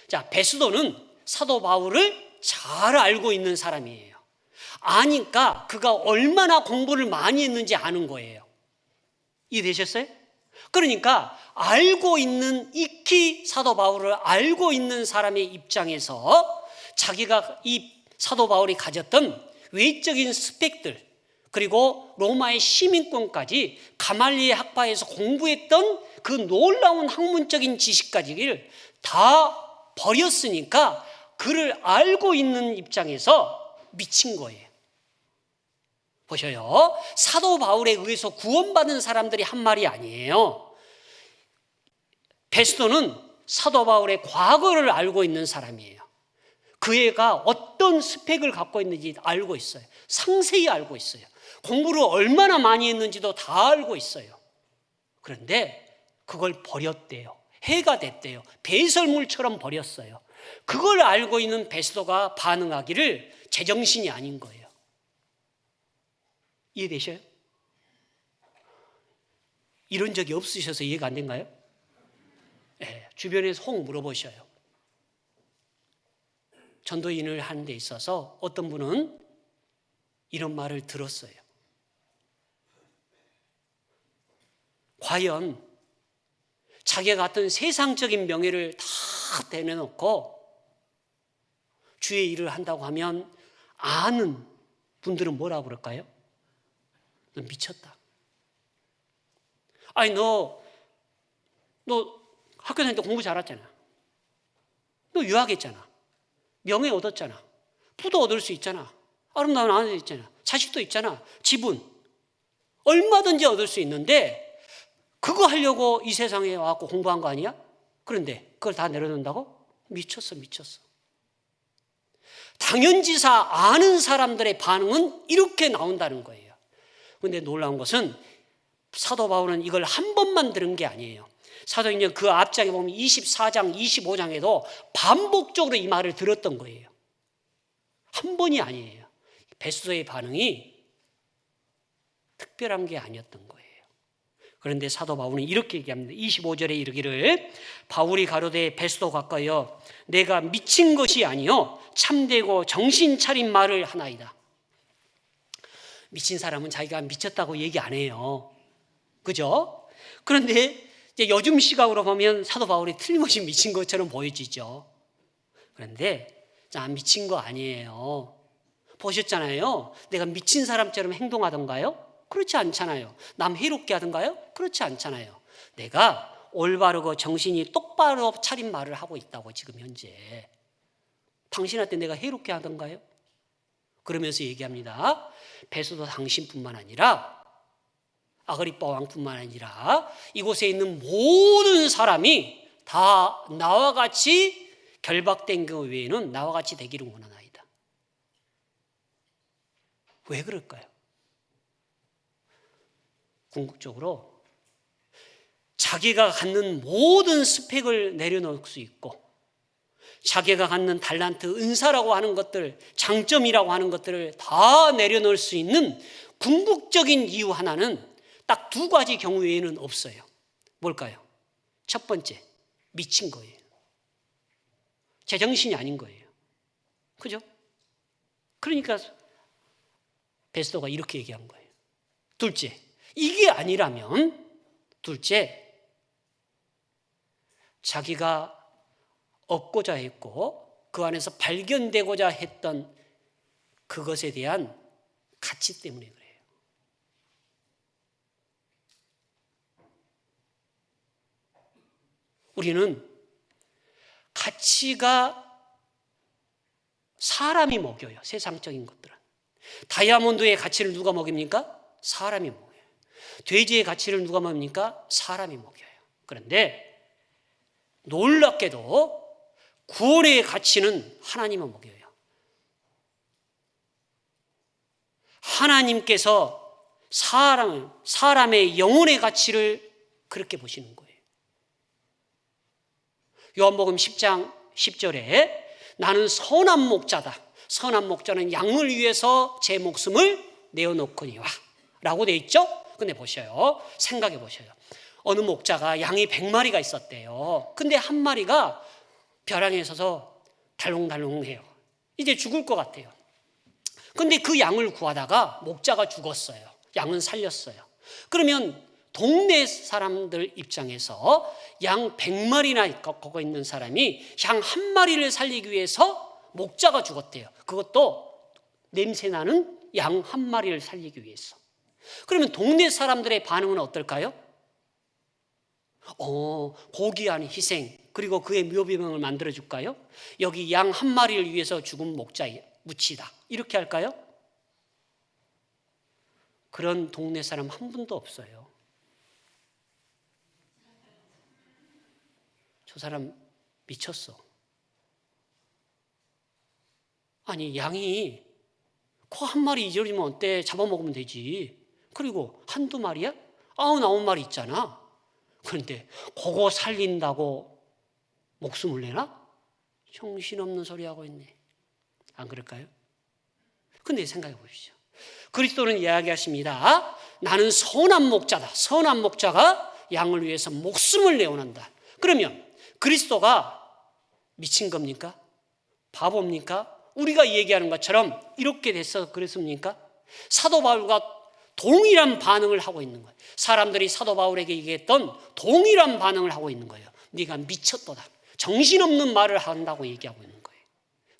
자, 베스도는 사도 바울을 잘 알고 있는 사람이에요. 아니까 그가 얼마나 공부를 많이 했는지 아는 거예요. 이해되셨어요? 그러니까 익히 사도 바울을 알고 있는 사람의 입장에서 자기가 이 사도 바울이 가졌던 외적인 스펙들, 그리고 로마의 시민권까지 가말리엘 학파에서 공부했던 그 놀라운 학문적인 지식까지를 다 버렸으니까 그를 알고 있는 입장에서 미친 거예요. 보셔요. 사도 바울에 의해서 구원받은 사람들이 한 말이 아니에요. 베스도는 사도 바울의 과거를 알고 있는 사람이에요. 그 애가 어떤 스펙을 갖고 있는지 알고 있어요. 상세히 알고 있어요. 공부를 얼마나 많이 했는지도 다 알고 있어요. 그런데 그걸 버렸대요. 해가 됐대요. 배설물처럼 버렸어요. 그걸 알고 있는 베스도가 반응하기를 제정신이 아닌 거예요. 이해되셔요? 이런 적이 없으셔서 이해가 안 된가요? 네, 주변에서 혹 물어보셔요. 전도인을 하는 데 있어서 어떤 분은 이런 말을 들었어요. 과연 자기가 갖던 세상적인 명예를 다 내려놓고 주의 일을 한다고 하면 아는 분들은 뭐라고 그럴까요? 너 미쳤다. 아니 너 학교 다닐 때 공부 잘했잖아. 너 유학했잖아. 명예 얻었잖아. 부도 얻을 수 있잖아. 아름다운 아내도 있잖아. 자식도 있잖아. 집은 얼마든지 얻을 수 있는데 그거 하려고 이 세상에 와서 공부한 거 아니야? 그런데 그걸 다 내려놓는다고? 미쳤어. 당연지사 아는 사람들의 반응은 이렇게 나온다는 거예요. 그런데 놀라운 것은 사도 바울은 이걸 한 번만 들은 게 아니에요. 사도행전 그 앞장에 보면 24장, 25장에도 반복적으로 이 말을 들었던 거예요. 한 번이 아니에요. 베스도의 반응이 특별한 게 아니었던 거예요. 그런데 사도 바울은 이렇게 얘기합니다. 25절에 이르기를 바울이 가로되 베스도 가까이여 내가 미친 것이 아니요 참되고 정신 차린 말을 하나이다. 미친 사람은 자기가 미쳤다고 얘기 안 해요. 그죠? 그런데 이제 요즘 시각으로 보면 사도 바울이 틀림없이 미친 것처럼 보여지죠. 그런데 미친 거 아니에요. 보셨잖아요. 내가 미친 사람처럼 행동하던가요? 그렇지 않잖아요. 남 해롭게 하던가요? 그렇지 않잖아요. 내가 올바르고 정신이 똑바로 차린 말을 하고 있다고 지금 현재. 당신한테 내가 해롭게 하던가요? 그러면서 얘기합니다. 베스도 당신뿐만 아니라 아그리빠 왕뿐만 아니라 이곳에 있는 모든 사람이 다 나와 같이 결박된 그 외에는 나와 같이 되기를 원하나이다. 왜 그럴까요? 궁극적으로 자기가 갖는 모든 스펙을 내려놓을 수 있고 자기가 갖는 달란트, 은사라고 하는 것들, 장점이라고 하는 것들을 다 내려놓을 수 있는 궁극적인 이유 하나는 딱 두 가지 경우 외에는 없어요. 뭘까요? 첫 번째, 미친 거예요. 제정신이 아닌 거예요. 그죠? 그러니까 베스도가 이렇게 얘기한 거예요. 둘째, 이게 아니라면 둘째, 자기가 얻고자 했고 그 안에서 발견되고자 했던 그것에 대한 가치 때문에 그래요. 우리는 가치가 사람이 먹여요. 세상적인 것들은. 다이아몬드의 가치를 누가 먹입니까? 사람이 먹여요. 돼지의 가치를 누가 먹입니까? 사람이 먹여요. 그런데 놀랍게도 구원의 가치는 하나님이 먹여요. 하나님께서 사람의 영혼의 가치를 그렇게 보시는 거예요. 요한복음 10장 10절에 나는 선한 목자다. 선한 목자는 양을 위해서 제 목숨을 내어놓거니와 라고 되어 있죠. 근데 보셔요. 생각해 보셔요. 어느 목자가 양이 100마리가 있었대요. 근데 한 마리가 벼랑에 서서 달롱달롱해요. 이제 죽을 것 같아요. 근데 그 양을 구하다가 목자가 죽었어요. 양은 살렸어요. 그러면 동네 사람들 입장에서 양 100마리나 갖고 있는 사람이 양 한 마리를 살리기 위해서 목자가 죽었대요. 그것도 냄새나는 양 한 마리를 살리기 위해서. 그러면 동네 사람들의 반응은 어떨까요? 고귀한 희생, 그리고 그의 묘비명을 만들어줄까요? 여기 양 한 마리를 위해서 죽은 목자에 묻히다. 이렇게 할까요? 그런 동네 사람 한 분도 없어요. 저 사람 미쳤어. 아니, 양이 코 한 마리 잊어버리면 어때? 잡아먹으면 되지. 그리고 한두 마리야? 99마리 있잖아. 그런데 그거 살린다고 목숨을 내나? 정신없는 소리 하고 있네. 안 그럴까요? 근데 생각해 보십시오. 그리스도는 이야기하십니다. 나는 선한 목자다. 선한 목자가 양을 위해서 목숨을 내어놓는다. 그러면 그리스도가 미친 겁니까? 바보입니까? 우리가 얘기하는 것처럼 이렇게 됐어 그랬습니까? 사도 바울과 동일한 반응을 하고 있는 거예요. 사람들이 사도 바울에게 얘기했던 동일한 반응을 하고 있는 거예요. 네가 미쳤도다. 정신없는 말을 한다고 얘기하고 있는 거예요.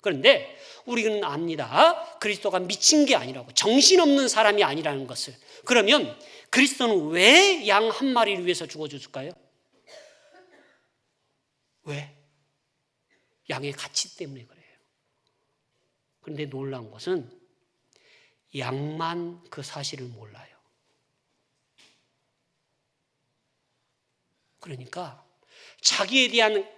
그런데 우리는 압니다. 그리스도가 미친 게 아니라고, 정신없는 사람이 아니라는 것을. 그러면 그리스도는 왜 양 한 마리를 위해서 죽어줬을까요? 왜? 양의 가치 때문에 그래요. 그런데 놀라운 것은 양만 그 사실을 몰라요. 그러니까 자기에 대한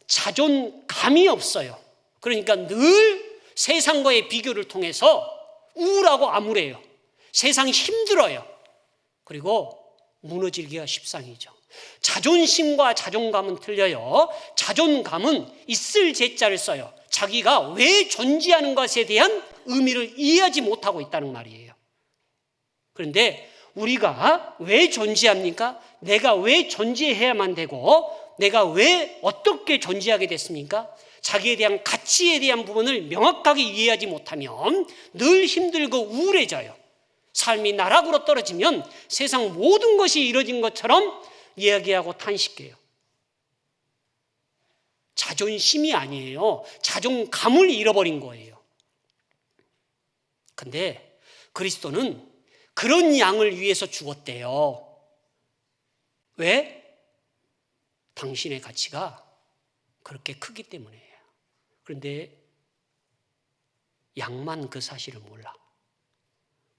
자존감이 없어요. 그러니까 늘 세상과의 비교를 통해서 우울하고 암울해요. 세상이 힘들어요. 그리고 무너지기가 십상이죠. 자존심과 자존감은 틀려요. 자존감은 있을 제자를 써요. 자기가 왜 존재하는 것에 대한 의미를 이해하지 못하고 있다는 말이에요. 그런데 우리가 왜 존재합니까? 내가 왜 존재해야만 되고 내가 왜 어떻게 존재하게 됐습니까? 자기에 대한 가치에 대한 부분을 명확하게 이해하지 못하면 늘 힘들고 우울해져요. 삶이 나락으로 떨어지면 세상 모든 것이 이루어진 것처럼 이야기하고 탄식해요. 자존심이 아니에요. 자존감을 잃어버린 거예요. 근데 그리스도는 그런 양을 위해서 죽었대요. 왜? 당신의 가치가 그렇게 크기 때문이에요. 그런데 양만 그 사실을 몰라.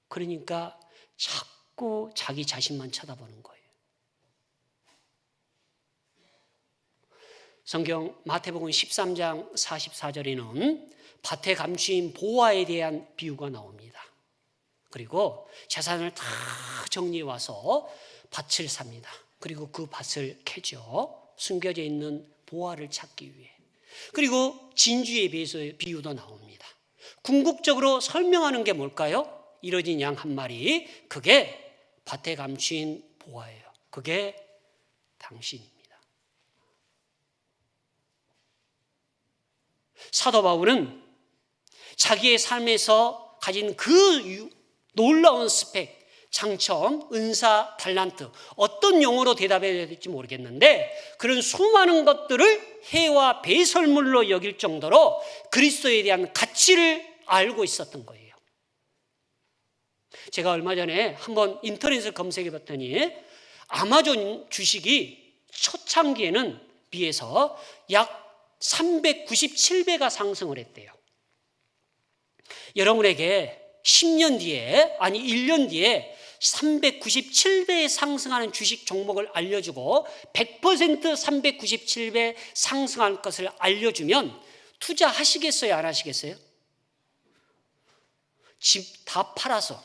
그러니까 자꾸 자기 자신만 쳐다보는 거예요. 성경 마태복음 13장 44절에는 밭에 감추인 보화에 대한 비유가 나옵니다. 그리고 재산을 다 정리해 와서 밭을 삽니다. 그리고 그 밭을 캐죠. 숨겨져 있는 보화를 찾기 위해. 그리고 진주의 비유도 나옵니다. 궁극적으로 설명하는 게 뭘까요? 이뤄진 양 한 마리, 그게 밭에 감추인 보화예요. 그게 당신입니다. 사도 바울은 자기의 삶에서 가진 그 놀라운 스펙, 장점, 은사, 달란트, 어떤 용어로 대답해야 될지 모르겠는데 그런 수많은 것들을 해와 배설물로 여길 정도로 그리스도에 대한 가치를 알고 있었던 거예요. 제가 얼마 전에 한번 인터넷을 검색해 봤더니 아마존 주식이 초창기에는 비해서 약 397배가 상승을 했대요. 여러분에게 10년 뒤에, 아니 1년 뒤에 397배 상승하는 주식 종목을 알려주고 100% 397배 상승할 것을 알려주면 투자하시겠어요? 안 하시겠어요? 집 다 팔아서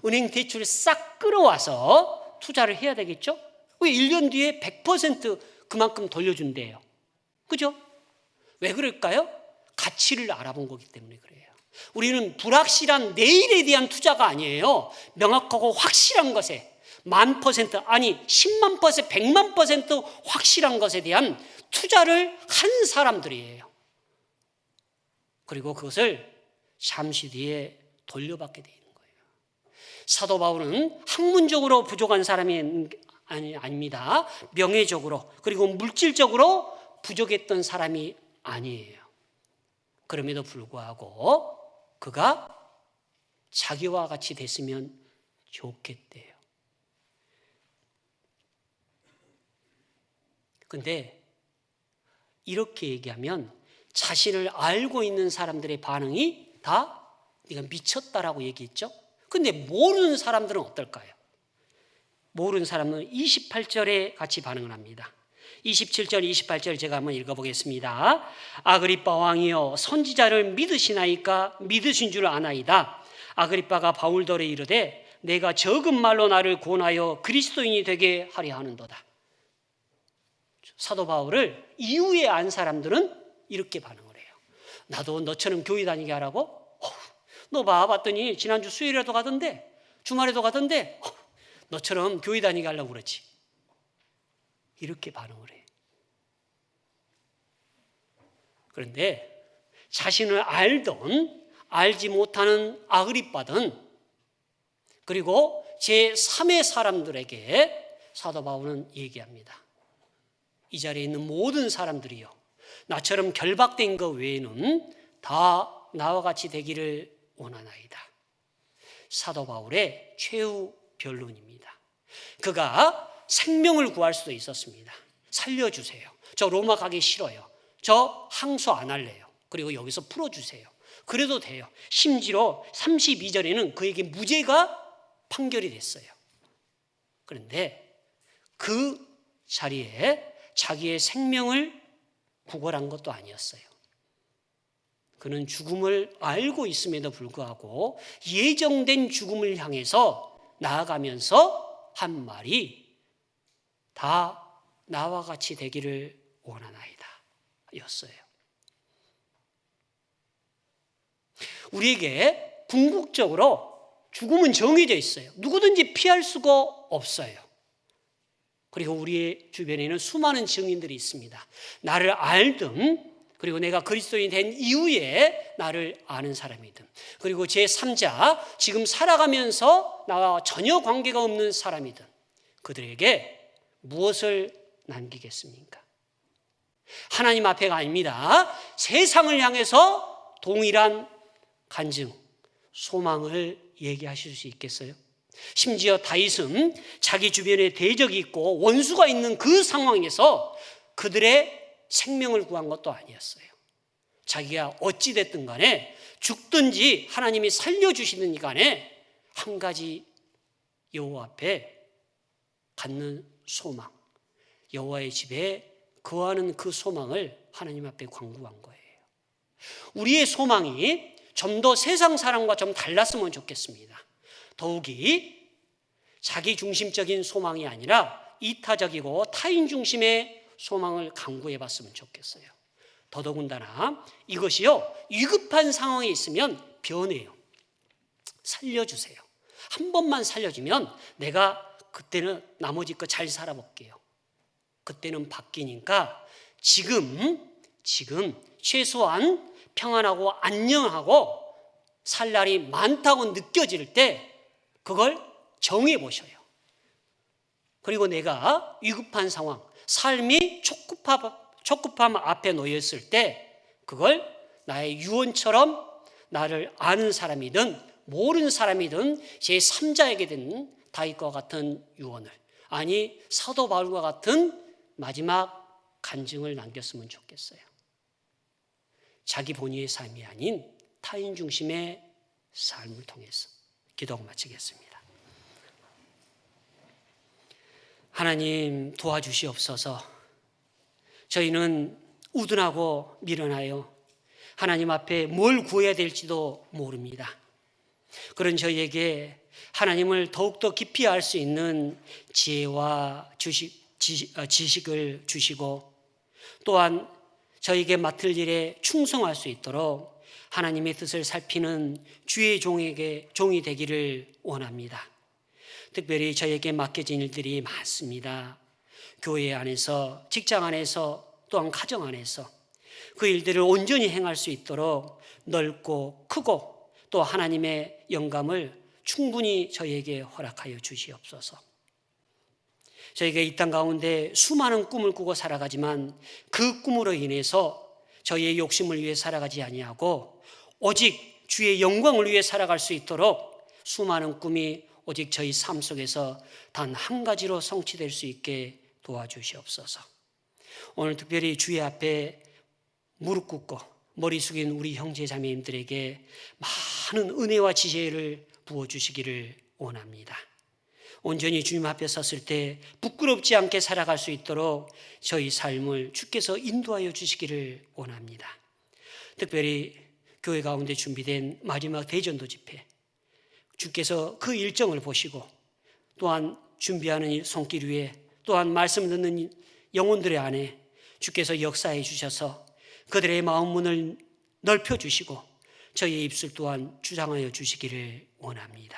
은행 대출을 싹 끌어와서 투자를 해야 되겠죠? 왜 1년 뒤에 100% 그만큼 돌려준대요? 그죠? 왜 그럴까요? 가치를 알아본 거기 때문에 그래요. 우리는 불확실한 내일에 대한 투자가 아니에요. 명확하고 확실한 것에 10,000% 아니 100,000%, 100,000% 확실한 것에 대한 투자를 한 사람들이에요. 그리고 그것을 잠시 뒤에 돌려받게 되는 거예요. 사도 바울은 학문적으로 부족한 사람이 아닙니다. 명예적으로 그리고 물질적으로 부족했던 사람이 아니에요. 그럼에도 불구하고 그가 자기와 같이 됐으면 좋겠대요. 근데 이렇게 얘기하면 자신을 알고 있는 사람들의 반응이 다 네가 미쳤다라고 얘기했죠. 근데 모르는 사람들은 어떨까요? 모르는 사람은 28절에 같이 반응을 합니다. 27절 28절 제가 한번 읽어보겠습니다. 아그리빠 왕이여 선지자를 믿으시나이까? 믿으신 줄 아나이다. 아그리빠가 바울더러 이르되 내가 적은 말로 나를 권하여 그리스도인이 되게 하려 하는도다. 사도 바울을 이후에 안 사람들은 이렇게 반응을 해요. 나도 너처럼 교회 다니게 하라고? 너 봤더니 지난주 수요일에도 가던데, 주말에도 가던데, 너처럼 교회 다니게 하려고 그러지. 이렇게 반응을 해요. 그런데 자신을 알던 알지 못하는 아그리빠든 그리고 제3의 사람들에게 사도 바울은 얘기합니다. 이 자리에 있는 모든 사람들이요, 나처럼 결박된 것 외에는 다 나와 같이 되기를 원하나이다. 사도 바울의 최후 변론입니다. 그가 생명을 구할 수도 있었습니다. 살려주세요. 저 로마 가기 싫어요. 저 항소 안 할래요. 그리고 여기서 풀어주세요. 그래도 돼요. 심지어 32절에는 그에게 무죄가 판결이 됐어요. 그런데 그 자리에 자기의 생명을 구걸한 것도 아니었어요. 그는 죽음을 알고 있음에도 불구하고 예정된 죽음을 향해서 나아가면서 한 말이 다 나와 같이 되기를 원하나이다 였어요. 우리에게 궁극적으로 죽음은 정해져 있어요. 누구든지 피할 수가 없어요. 그리고 우리의 주변에는 수많은 증인들이 있습니다. 나를 알든 그리고 내가 그리스도인이 된 이후에 나를 아는 사람이든 그리고 제3자 지금 살아가면서 나와 전혀 관계가 없는 사람이든 그들에게 무엇을 남기겠습니까? 하나님 앞에가 아닙니다. 세상을 향해서 동일한 간증, 소망을 얘기하실 수 있겠어요? 심지어 다윗은 자기 주변에 대적이 있고 원수가 있는 그 상황에서 그들의 생명을 구한 것도 아니었어요. 자기가 어찌됐든 간에 죽든지 하나님이 살려주시든지 간에 한 가지 여호와 앞에 갖는 소망, 여호와의 집에 거하는 그 소망을 하나님 앞에 간구한 거예요. 우리의 소망이 좀 더 세상 사람과 좀 달랐으면 좋겠습니다. 더욱이 자기 중심적인 소망이 아니라 이타적이고 타인 중심의 소망을 강구해 봤으면 좋겠어요. 더더군다나 이것이요, 위급한 상황에 있으면 변해요. 살려주세요. 한 번만 살려주면 내가 그때는 나머지 거 잘 살아볼게요. 그때는 바뀌니까 지금 최소한 평안하고 안녕하고 살 날이 많다고 느껴질 때 그걸 정해 보셔요. 그리고 내가 위급한 상황, 삶이 촉급함 앞에 놓였을 때 그걸 나의 유언처럼 나를 아는 사람이든 모르는 사람이든 제3자에게든 다윗과 같은 유언을, 아니 사도 바울과 같은 마지막 간증을 남겼으면 좋겠어요. 자기 본위의 삶이 아닌 타인 중심의 삶을 통해서. 기도하고 마치겠습니다. 하나님 도와주시옵소서. 저희는 우둔하고 미련하여 하나님 앞에 뭘 구해야 될지도 모릅니다. 그런 저희에게 하나님을 더욱더 깊이 알 수 있는 지혜와 지식을 주시고 또한 저에게 맡을 일에 충성할 수 있도록 하나님의 뜻을 살피는 주의 종이 되기를 원합니다. 특별히 저에게 맡겨진 일들이 많습니다. 교회 안에서, 직장 안에서, 또한 가정 안에서 그 일들을 온전히 행할 수 있도록 넓고 크고 또 하나님의 영감을 충분히 저에게 허락하여 주시옵소서. 저희가 이 땅 가운데 수많은 꿈을 꾸고 살아가지만 그 꿈으로 인해서 저희의 욕심을 위해 살아가지 아니하고 오직 주의 영광을 위해 살아갈 수 있도록 수많은 꿈이 오직 저희 삶 속에서 단 한 가지로 성취될 수 있게 도와주시옵소서. 오늘 특별히 주의 앞에 무릎 꿇고 머리 숙인 우리 형제 자매님들에게 많은 은혜와 지혜를 부어주시기를 원합니다. 온전히 주님 앞에 섰을 때 부끄럽지 않게 살아갈 수 있도록 저희 삶을 주께서 인도하여 주시기를 원합니다. 특별히 교회 가운데 준비된 마지막 대전도 집회, 주께서 그 일정을 보시고 또한 준비하는 이 손길 위에 또한 말씀 듣는 영혼들의 안에 주께서 역사해 주셔서 그들의 마음 문을 넓혀 주시고 저희의 입술 또한 주장하여 주시기를 원합니다.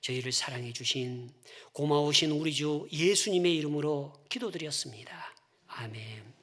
저희를 사랑해 주신 고마우신 우리 주 예수님의 이름으로 기도드렸습니다. 아멘.